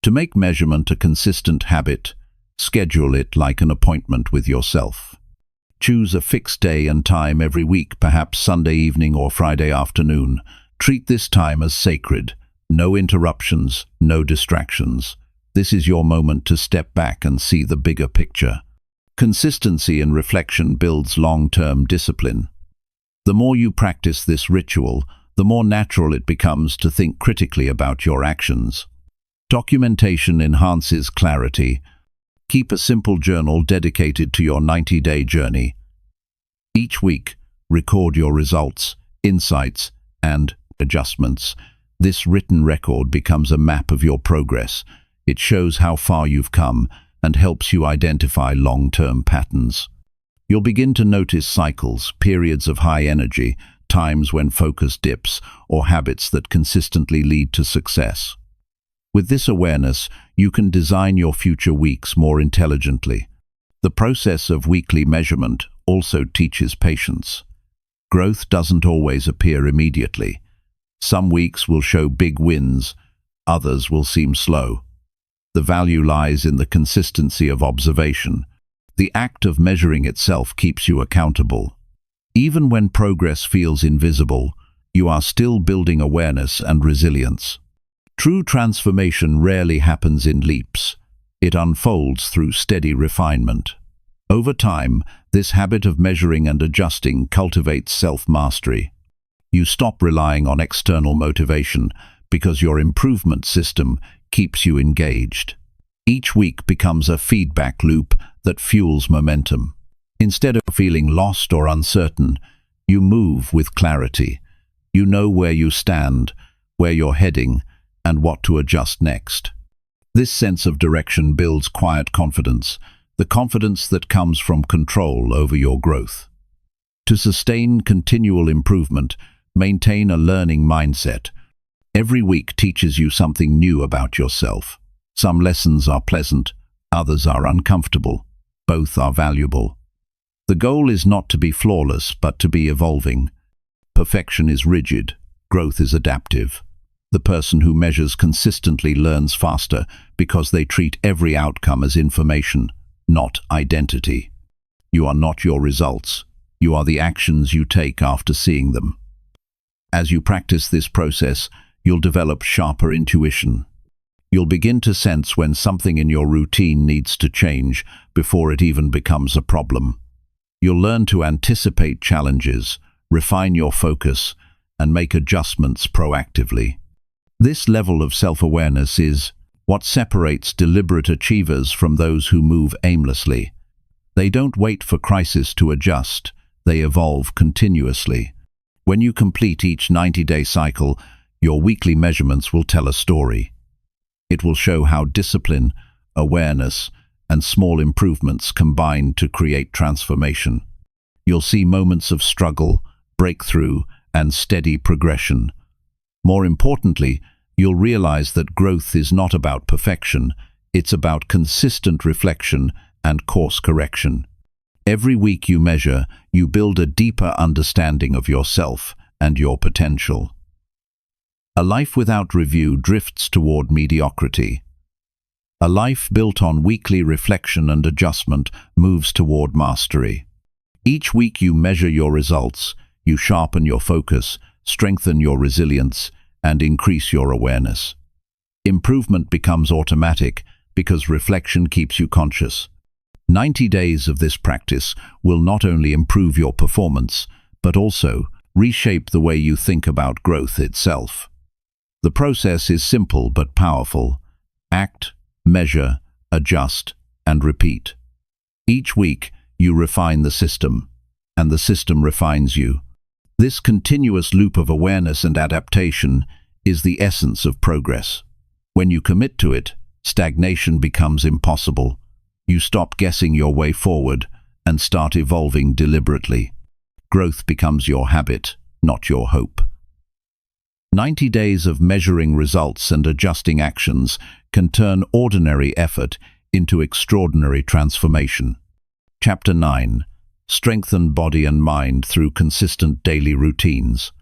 To make measurement a consistent habit, schedule it like an appointment with yourself. Choose a fixed day and time every week, perhaps Sunday evening or Friday afternoon. Treat this time as sacred. No interruptions, no distractions. This is your moment to step back and see the bigger picture. Consistency in reflection builds long-term discipline. The more you practice this ritual, the more natural it becomes to think critically about your actions. Documentation enhances clarity. Keep a simple journal dedicated to your 90-day journey. Each week, record your results, insights, and adjustments. This written record becomes a map of your progress. It shows how far you've come and helps you identify long-term patterns. You'll begin to notice cycles, periods of high energy, times when focus dips, or habits that consistently lead to success. With this awareness, you can design your future weeks more intelligently. The process of weekly measurement also teaches patience. Growth doesn't always appear immediately. Some weeks will show big wins, others will seem slow. The value lies in the consistency of observation. The act of measuring itself keeps you accountable. Even when progress feels invisible, you are still building awareness and resilience. True transformation rarely happens in leaps. It unfolds through steady refinement. Over time, this habit of measuring and adjusting cultivates self-mastery. You stop relying on external motivation because your improvement system keeps you engaged. Each week becomes a feedback loop that fuels momentum. Instead of feeling lost or uncertain, you move with clarity. You know where you stand, where you're heading, and what to adjust next. This sense of direction builds quiet confidence, the confidence that comes from control over your growth. To sustain continual improvement, maintain a learning mindset. Every week teaches you something new about yourself. Some lessons are pleasant, others are uncomfortable. Both are valuable. The goal is not to be flawless, but to be evolving. Perfection is rigid, growth is adaptive. The person who measures consistently learns faster because they treat every outcome as information, not identity. You are not your results. You are the actions you take after seeing them. As you practice this process, you'll develop sharper intuition. You'll begin to sense when something in your routine needs to change before it even becomes a problem. You'll learn to anticipate challenges, refine your focus, and make adjustments proactively. This level of self-awareness is what separates deliberate achievers from those who move aimlessly. They don't wait for crisis to adjust, they evolve continuously. When you complete each 90-day cycle, your weekly measurements will tell a story. It will show how discipline, awareness, and small improvements combine to create transformation. You'll see moments of struggle, breakthrough, and steady progression. More importantly, you'll realize that growth is not about perfection, it's about consistent reflection and course correction. Every week you measure, you build a deeper understanding of yourself and your potential. A life without review drifts toward mediocrity. A life built on weekly reflection and adjustment moves toward mastery. Each week you measure your results, you sharpen your focus, strengthen your resilience, and increase your awareness. Improvement becomes automatic because reflection keeps you conscious. 90 days of this practice will not only improve your performance, but also reshape the way you think about growth itself. The process is simple but powerful. Act, measure, adjust, and repeat. Each week, you refine the system, and the system refines you. This continuous loop of awareness and adaptation is the essence of progress. When you commit to it, stagnation becomes impossible. You stop guessing your way forward and start evolving deliberately. Growth becomes your habit, not your hope. 90 days of measuring results and adjusting actions can turn ordinary effort into extraordinary transformation. Chapter 9. Strengthen body and mind through consistent daily routines.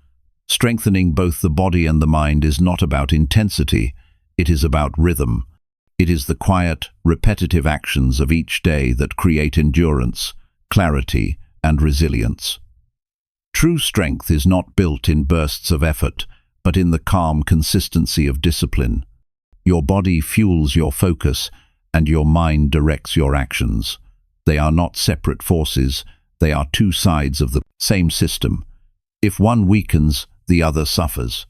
Strengthening both the body and the mind is not about intensity, it is about rhythm. It is the quiet, repetitive actions of each day that create endurance, clarity, and resilience. True strength is not built in bursts of effort, but in the calm consistency of discipline. Your body fuels your focus, and your mind directs your actions. They are not separate forces, they are two sides of the same system. If one weakens, the other suffers.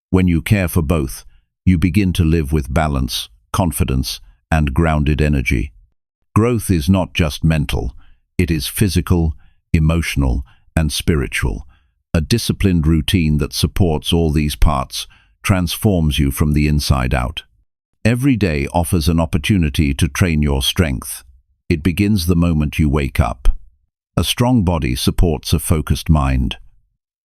When you care for both, you begin to live with balance, confidence, and grounded energy. Growth is not just mental, it is physical, emotional, and spiritual. A disciplined routine that supports all these parts transforms you from the inside out. Every day offers an opportunity to train your strength. It begins the moment you wake up. A strong body supports a focused mind.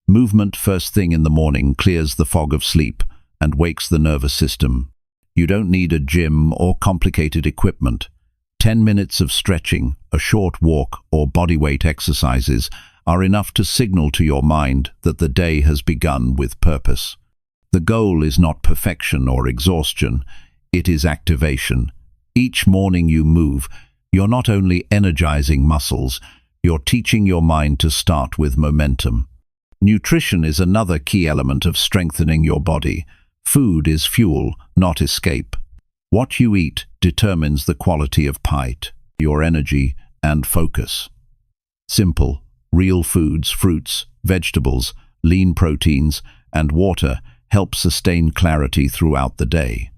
Movement first thing in the morning clears the fog of sleep and wakes the nervous system. You don't need a gym or complicated equipment. 10 minutes of stretching, a short walk, or bodyweight exercises are enough to signal to your mind that the day has begun with purpose. The goal is not perfection or exhaustion, it is activation. Each morning you move, you're not only energizing muscles, you're teaching your mind to start with momentum. Nutrition is another key element of strengthening your body. Food is fuel, not escape. What you eat determines the quality of height, your energy, and focus. Simple, real foods, fruits, vegetables, lean proteins, and water help sustain clarity throughout the day.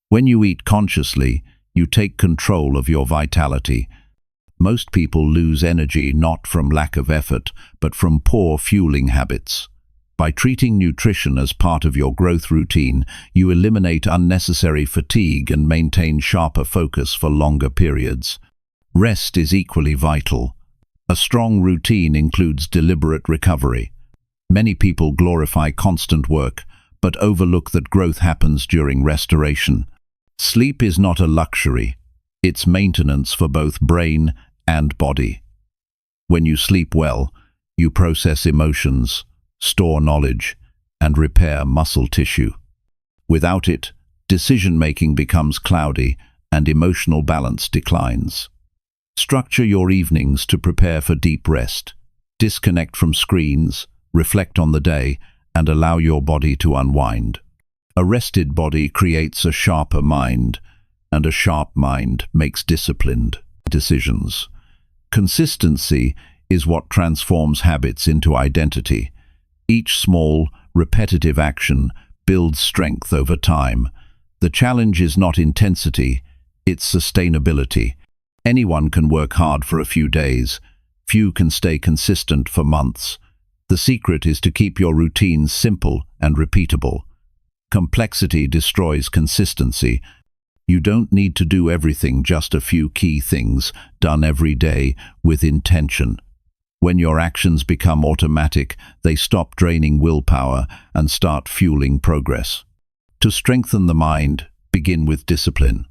When you eat consciously, you take control of your vitality. Most people lose energy not from lack of effort, but from poor fueling habits. By treating nutrition as part of your growth routine, you eliminate unnecessary fatigue and maintain sharper focus for longer periods. Rest is equally vital. A strong routine includes deliberate recovery. Many people glorify constant work, but overlook that growth happens during restoration. Sleep is not a luxury. It's maintenance for both brain and body. When you sleep well, you process emotions, store knowledge, and repair muscle tissue. Without it, decision-making becomes cloudy and emotional balance declines. Structure your evenings to prepare for deep rest. Disconnect from screens, reflect on the day, and allow your body to unwind. A rested body creates a sharper mind, and a sharp mind makes disciplined decisions. Consistency is what transforms habits into identity. Each small, repetitive action builds strength over time. The challenge is not intensity, it's sustainability. Anyone can work hard for a few days. Few can stay consistent for months. The secret is to keep your routines simple and repeatable. Complexity destroys consistency. You don't need to do everything, just a few key things done every day with intention. When your actions become automatic, they stop draining willpower and start fueling progress. To strengthen the mind, begin with discipline.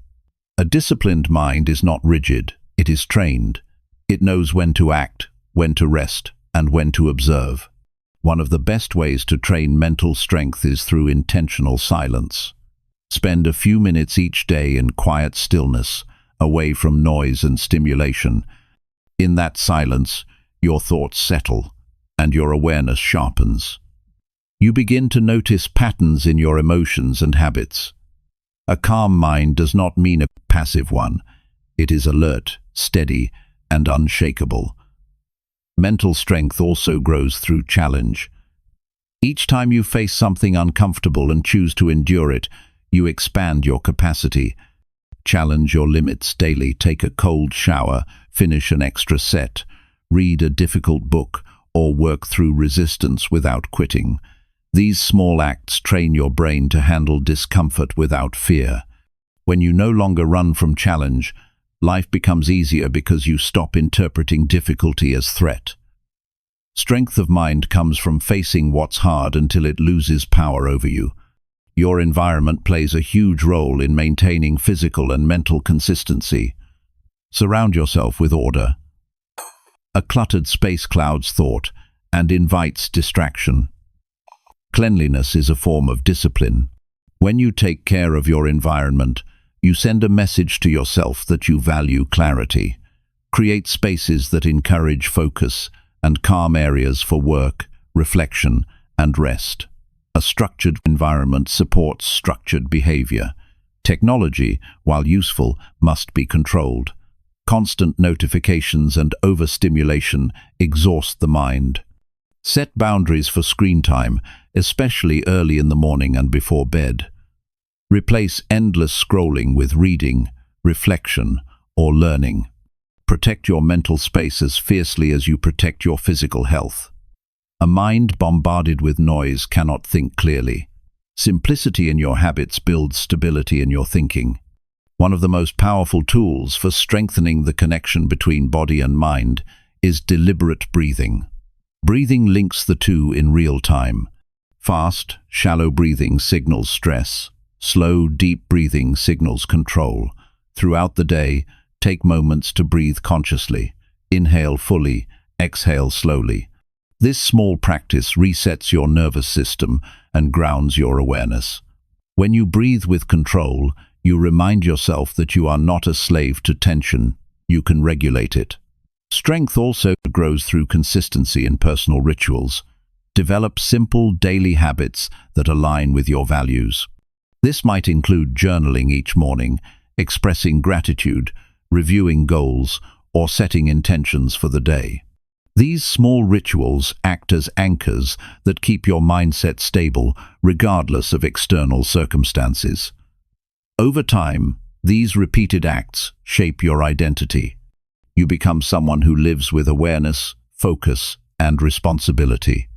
A disciplined mind is not rigid, it is trained. It knows when to act, when to rest, and when to observe. One of the best ways to train mental strength is through intentional silence. Spend a few minutes each day in quiet stillness, away from noise and stimulation. In that silence, your thoughts settle, and your awareness sharpens. You begin to notice patterns in your emotions and habits. A calm mind does not mean a passive one. It is alert, steady, and unshakable. Mental strength also grows through challenge. Each time you face something uncomfortable and choose to endure it, you expand your capacity. Challenge your limits daily. Take a cold shower, finish an extra set, read a difficult book, or work through resistance without quitting. These small acts train your brain to handle discomfort without fear. When you no longer run from challenge, life becomes easier because you stop interpreting difficulty as threat. Strength of mind comes from facing what's hard until it loses power over you. Your environment plays a huge role in maintaining physical and mental consistency. Surround yourself with order. A cluttered space clouds thought and invites distraction. Cleanliness is a form of discipline. When you take care of your environment, you send a message to yourself that you value clarity. Create spaces that encourage focus and calm areas for work, reflection, and rest. A structured environment supports structured behavior. Technology, while useful, must be controlled. Constant notifications and overstimulation exhaust the mind. Set boundaries for screen time, especially early in the morning and before bed. Replace endless scrolling with reading, reflection, or learning. Protect your mental space as fiercely as you protect your physical health. A mind bombarded with noise cannot think clearly. Simplicity in your habits builds stability in your thinking. One of the most powerful tools for strengthening the connection between body and mind is deliberate breathing. Breathing links the two in real time. Fast, shallow breathing signals stress. Slow, deep breathing signals control. Throughout the day, take moments to breathe consciously. Inhale fully, exhale slowly. This small practice resets your nervous system and grounds your awareness. When you breathe with control, you remind yourself that you are not a slave to tension. You can regulate it. Strength also grows through consistency in personal rituals. Develop simple daily habits that align with your values. This might include journaling each morning, expressing gratitude, reviewing goals, or setting intentions for the day. These small rituals act as anchors that keep your mindset stable regardless of external circumstances. Over time, these repeated acts shape your identity. You become someone who lives with awareness, focus, and responsibility.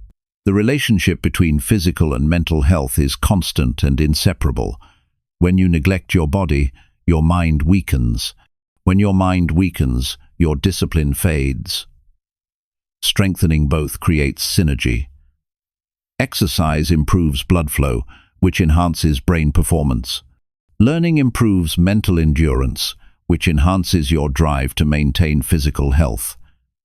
The relationship between physical and mental health is constant and inseparable. When you neglect your body, your mind weakens. When your mind weakens, your discipline fades. Strengthening both creates synergy. Exercise improves blood flow, which enhances brain performance. Learning improves mental endurance, which enhances your drive to maintain physical health.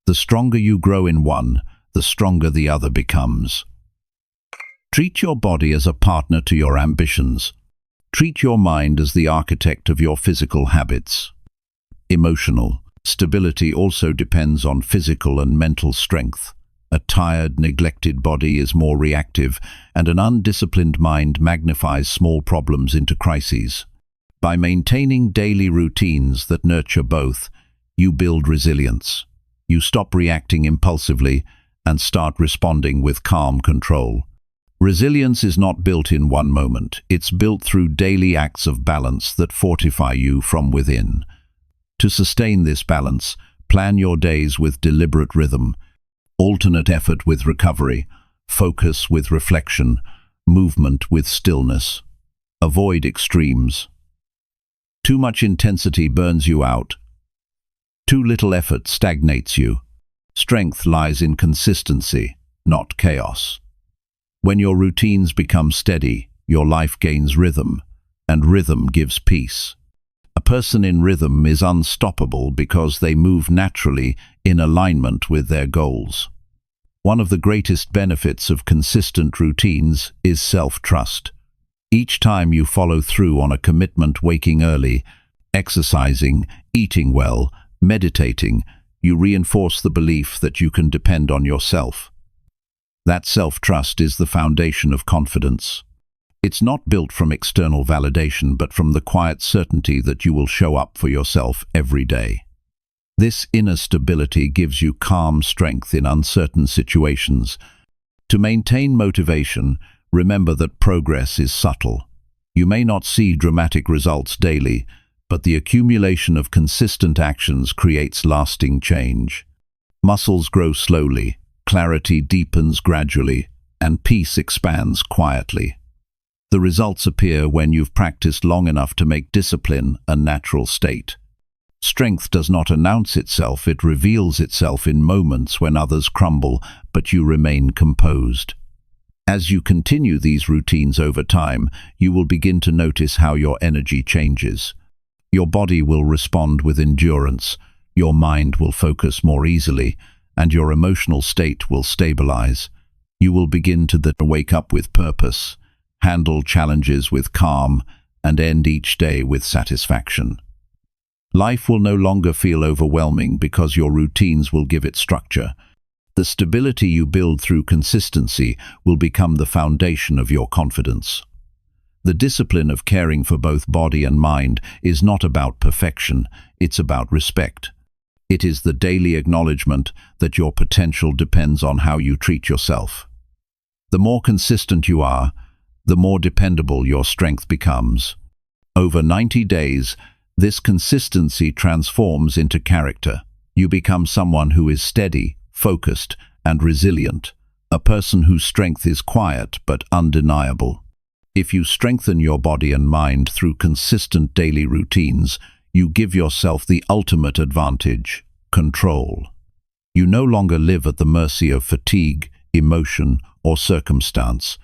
The stronger you grow in one, the stronger the other becomes. Treat your body as a partner to your ambitions. Treat your mind as the architect of your physical habits. Emotional stability also depends on physical and mental strength. A tired, neglected body is more reactive, and an undisciplined mind magnifies small problems into crises. By maintaining daily routines that nurture both, you build resilience. You stop reacting impulsively and start responding with calm control. Resilience is not built in one moment. It's built through daily acts of balance that fortify you from within. To sustain this balance, plan your days with deliberate rhythm. Alternate effort with recovery, focus with reflection, movement with stillness. Avoid extremes. Too much intensity burns you out. Too little effort stagnates you. Strength lies in consistency, not chaos. When your routines become steady, your life gains rhythm, and rhythm gives peace. A person in rhythm is unstoppable because they move naturally in alignment with their goals. One of the greatest benefits of consistent routines is self-trust. Each time you follow through on a commitment, waking early, exercising, eating well, meditating, you reinforce the belief that you can depend on yourself. That self-trust is the foundation of confidence. It's not built from external validation, but from the quiet certainty that you will show up for yourself every day. This inner stability gives you calm strength in uncertain situations. To maintain motivation, remember that progress is subtle. You may not see dramatic results daily, but the accumulation of consistent actions creates lasting change. Muscles grow slowly, clarity deepens gradually, and peace expands quietly. The results appear when you've practiced long enough to make discipline a natural state. Strength does not announce itself, it reveals itself in moments when others crumble, but you remain composed. As you continue these routines over time, you will begin to notice how your energy changes. Your body will respond with endurance, your mind will focus more easily, and your emotional state will stabilize. You will begin to wake up with purpose, handle challenges with calm, and end each day with satisfaction. Life will no longer feel overwhelming because your routines will give it structure. The stability you build through consistency will become the foundation of your confidence. The discipline of caring for both body and mind is not about perfection, it's about respect. It is the daily acknowledgement that your potential depends on how you treat yourself. The more consistent you are, the more dependable your strength becomes. Over 90 days, this consistency transforms into character. You become someone who is steady, focused, and resilient, a person whose strength is quiet but undeniable. If you strengthen your body and mind through consistent daily routines, you give yourself the ultimate advantage: control. You no longer live at the mercy of fatigue, emotion, or circumstance.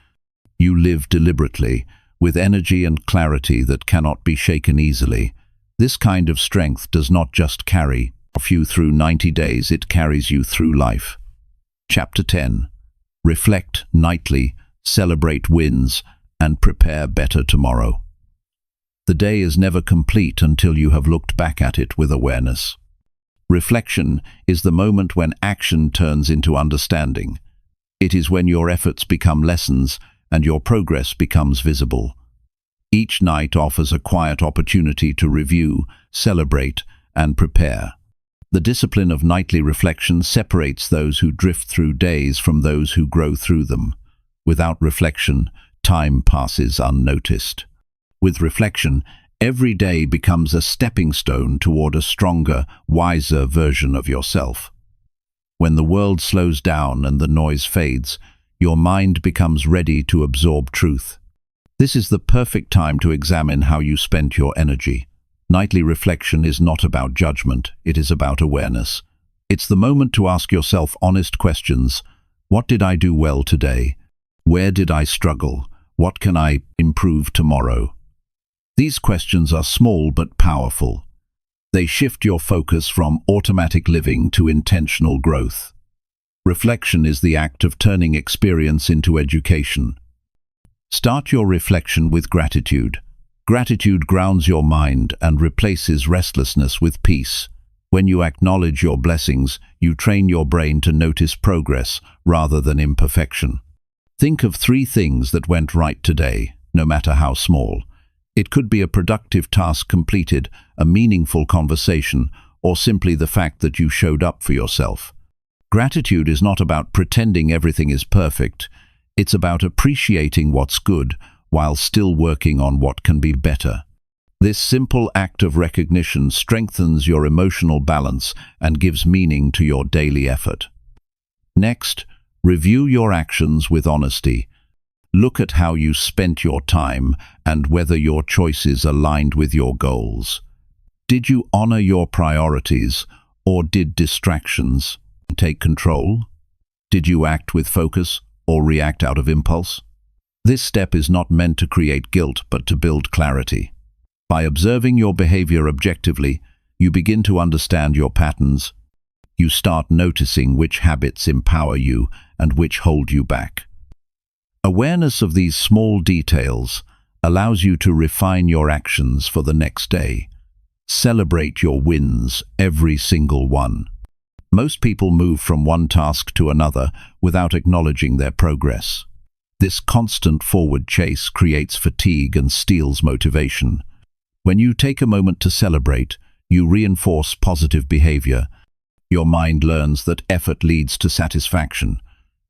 You live deliberately, with energy and clarity that cannot be shaken easily. This kind of strength does not just carry you through 90 days, it carries you through life. Chapter 10. Reflect nightly, celebrate wins, and prepare better tomorrow. The day is never complete until you have looked back at it with awareness. Reflection is the moment when action turns into understanding. It is when your efforts become lessons and your progress becomes visible. Each night offers a quiet opportunity to review, celebrate, and prepare. The discipline of nightly reflection separates those who drift through days from those who grow through them. Without reflection, time passes unnoticed. With reflection, every day becomes a stepping stone toward a stronger, wiser version of yourself. When the world slows down and the noise fades, your mind becomes ready to absorb truth. This is the perfect time to examine how you spent your energy. Nightly reflection is not about judgment, it is about awareness. It's the moment to ask yourself honest questions. What did I do well today? Where did I struggle? What can I improve tomorrow? These questions are small but powerful. They shift your focus from automatic living to intentional growth. Reflection is the act of turning experience into education. Start your reflection with gratitude. Gratitude grounds your mind and replaces restlessness with peace. When you acknowledge your blessings, you train your brain to notice progress rather than imperfection. Think of 3 things that went right today, no matter how small. It could be a productive task completed, a meaningful conversation, or simply the fact that you showed up for yourself. Gratitude is not about pretending everything is perfect. It's about appreciating what's good while still working on what can be better. This simple act of recognition strengthens your emotional balance and gives meaning to your daily effort. Next, review your actions with honesty. Look at how you spent your time and whether your choices aligned with your goals. Did you honor your priorities, or did distractions take control? Did you act with focus or react out of impulse? This step is not meant to create guilt but to build clarity. By observing your behavior objectively, you begin to understand your patterns. You start noticing which habits empower you and which hold you back. Awareness of these small details allows you to refine your actions for the next day. Celebrate your wins, every single one. Most people move from one task to another without acknowledging their progress. This constant forward chase creates fatigue and steals motivation. When you take a moment to celebrate, you reinforce positive behavior. Your mind learns that effort leads to satisfaction.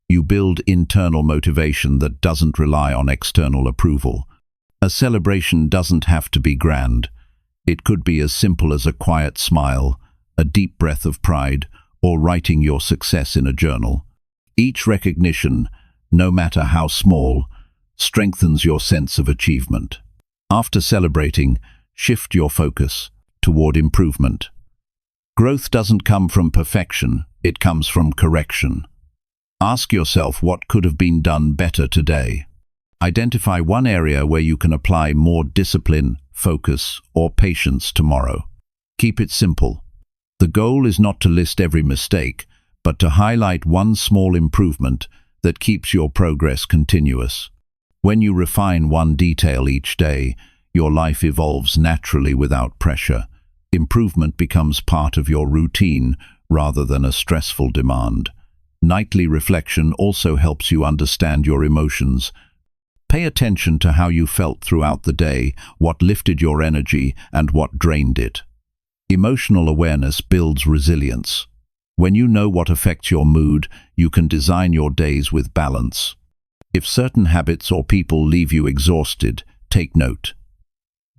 You build internal motivation that doesn't rely on external approval. A celebration doesn't have to be grand. It could be as simple as a quiet smile, a deep breath of pride, or writing your success in a journal. Each recognition, no matter how small, strengthens your sense of achievement. After celebrating, shift your focus toward improvement. Growth doesn't come from perfection, it comes from correction. Ask yourself what could have been done better today. Identify one area where you can apply more discipline, focus, or patience tomorrow. Keep it simple. The goal is not to list every mistake, but to highlight one small improvement that keeps your progress continuous. When you refine one detail each day, your life evolves naturally without pressure. Improvement becomes part of your routine rather than a stressful demand. Nightly reflection also helps you understand your emotions. Pay attention to how you felt throughout the day, what lifted your energy and what drained it. Emotional awareness builds resilience. When you know what affects your mood, you can design your days with balance. If certain habits or people leave you exhausted, take note.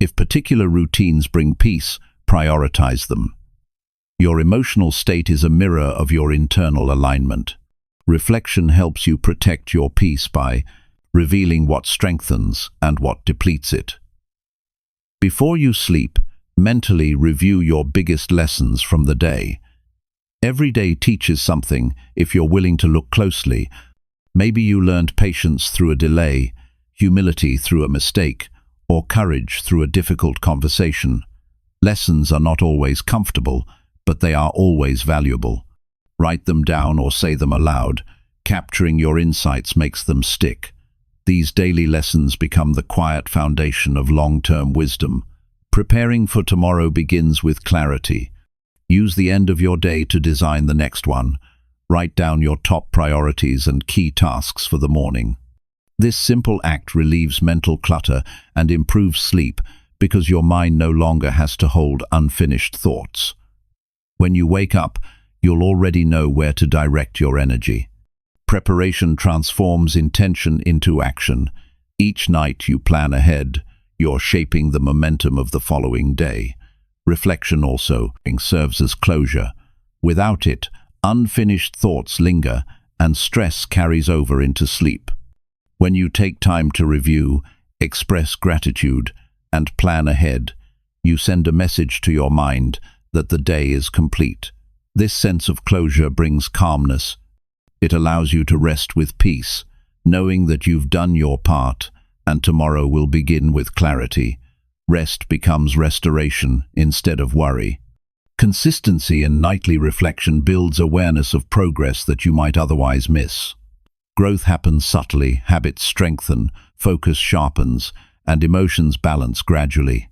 If particular routines bring peace, prioritize them. Your emotional state is a mirror of your internal alignment. Reflection helps you protect your peace by revealing what strengthens and what depletes it. Before you sleep, mentally review your biggest lessons from the day. Every day teaches something if you're willing to look closely. Maybe you learned patience through a delay, humility through a mistake, or courage through a difficult conversation. Lessons are not always comfortable, but they are always valuable. Write them down or say them aloud. Capturing your insights makes them stick. These daily lessons become the quiet foundation of long-term wisdom. Preparing for tomorrow begins with clarity. Use the end of your day to design the next one. Write down your top priorities and key tasks for the morning. This simple act relieves mental clutter and improves sleep because your mind no longer has to hold unfinished thoughts. When you wake up, you'll already know where to direct your energy. Preparation transforms intention into action. Each night you plan ahead, you're shaping the momentum of the following day. Reflection also serves as closure. Without it, unfinished thoughts linger and stress carries over into sleep. When you take time to review, express gratitude, and plan ahead, you send a message to your mind that the day is complete. This sense of closure brings calmness. It allows you to rest with peace, knowing that you've done your part and tomorrow will begin with clarity. Rest becomes restoration instead of worry. Consistency in nightly reflection builds awareness of progress that you might otherwise miss. Growth happens subtly, habits strengthen, focus sharpens, and emotions balance gradually.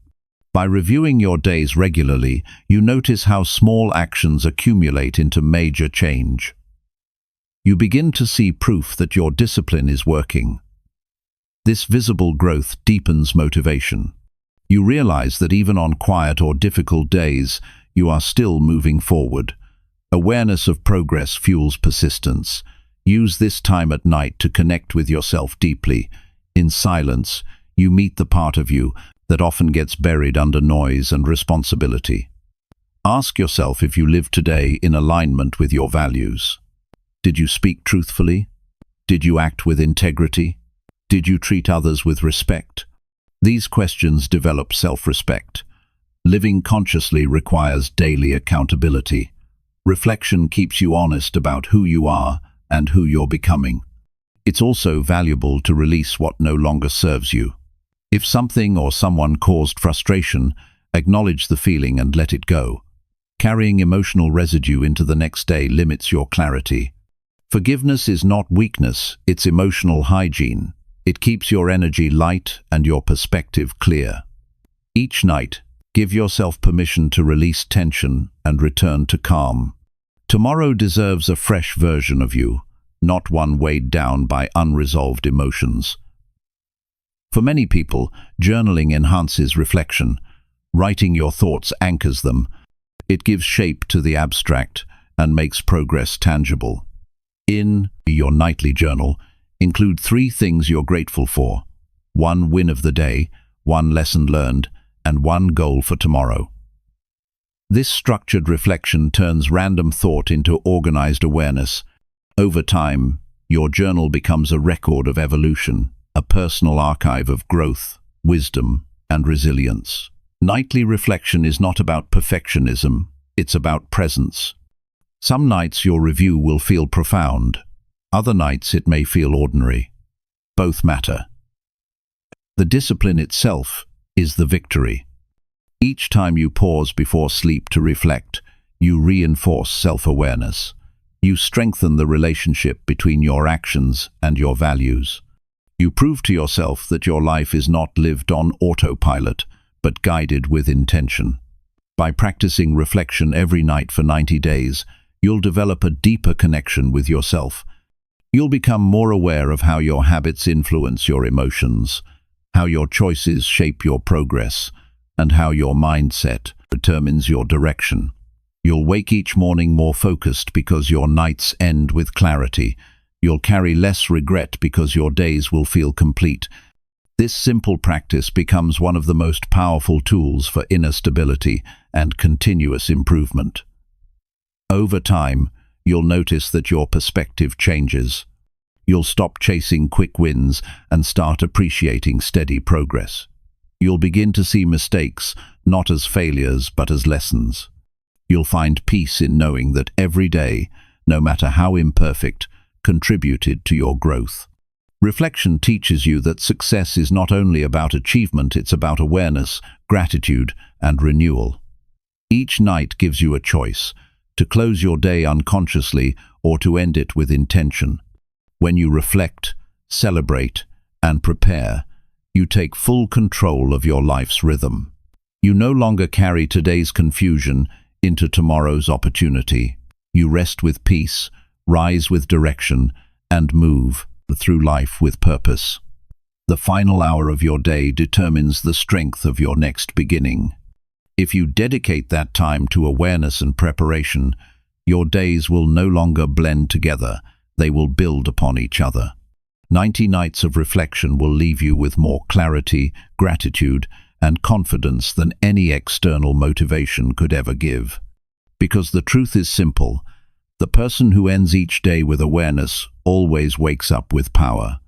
By reviewing your days regularly, you notice how small actions accumulate into major change. You begin to see proof that your discipline is working. This visible growth deepens motivation. You realize that even on quiet or difficult days, you are still moving forward. Awareness of progress fuels persistence. Use this time at night to connect with yourself deeply. In silence, you meet the part of you that often gets buried under noise and responsibility. Ask yourself if you live today in alignment with your values. Did you speak truthfully? Did you act with integrity? Did you treat others with respect? These questions develop self-respect. Living consciously requires daily accountability. Reflection keeps you honest about who you are and who you're becoming. It's also valuable to release what no longer serves you. If something or someone caused frustration, acknowledge the feeling and let it go. Carrying emotional residue into the next day limits your clarity. Forgiveness is not weakness, it's emotional hygiene. It keeps your energy light and your perspective clear. Each night, give yourself permission to release tension and return to calm. Tomorrow deserves a fresh version of you, not one weighed down by unresolved emotions. For many people, journaling enhances reflection. Writing your thoughts anchors them. It gives shape to the abstract and makes progress tangible. In your nightly journal, include 3 things you're grateful for: 1 win of the day, 1 lesson learned, and 1 goal for tomorrow. This structured reflection turns random thought into organized awareness. Over time, your journal becomes a record of evolution, a personal archive of growth, wisdom, and resilience. Nightly reflection is not about perfectionism, it's about presence. Some nights your review will feel profound. Other nights it may feel ordinary. Both matter. The discipline itself is the victory. Each time you pause before sleep to reflect, you reinforce self-awareness. You strengthen the relationship between your actions and your values. You prove to yourself that your life is not lived on autopilot, but guided with intention. By practicing reflection every night for 90 days, you'll develop a deeper connection with yourself. You'll become more aware of how your habits influence your emotions, how your choices shape your progress, and how your mindset determines your direction. You'll wake each morning more focused because your nights end with clarity. You'll carry less regret because your days will feel complete. This simple practice becomes one of the most powerful tools for inner stability and continuous improvement. Over time, you'll notice that your perspective changes. You'll stop chasing quick wins and start appreciating steady progress. You'll begin to see mistakes not as failures but as lessons. You'll find peace in knowing that every day, no matter how imperfect, contributed to your growth. Reflection teaches you that success is not only about achievement, it's about awareness, gratitude, and renewal. Each night gives you a choice: to close your day unconsciously or to end it with intention. When you reflect, celebrate, and prepare, you take full control of your life's rhythm. You no longer carry today's confusion into tomorrow's opportunity. You rest with peace, rise with direction, and move through life with purpose. The final hour of your day determines the strength of your next beginning. If you dedicate that time to awareness and preparation, your days will no longer blend together, they will build upon each other. 90 nights of reflection will leave you with more clarity, gratitude, and confidence than any external motivation could ever give. Because the truth is simple: the person who ends each day with awareness always wakes up with power.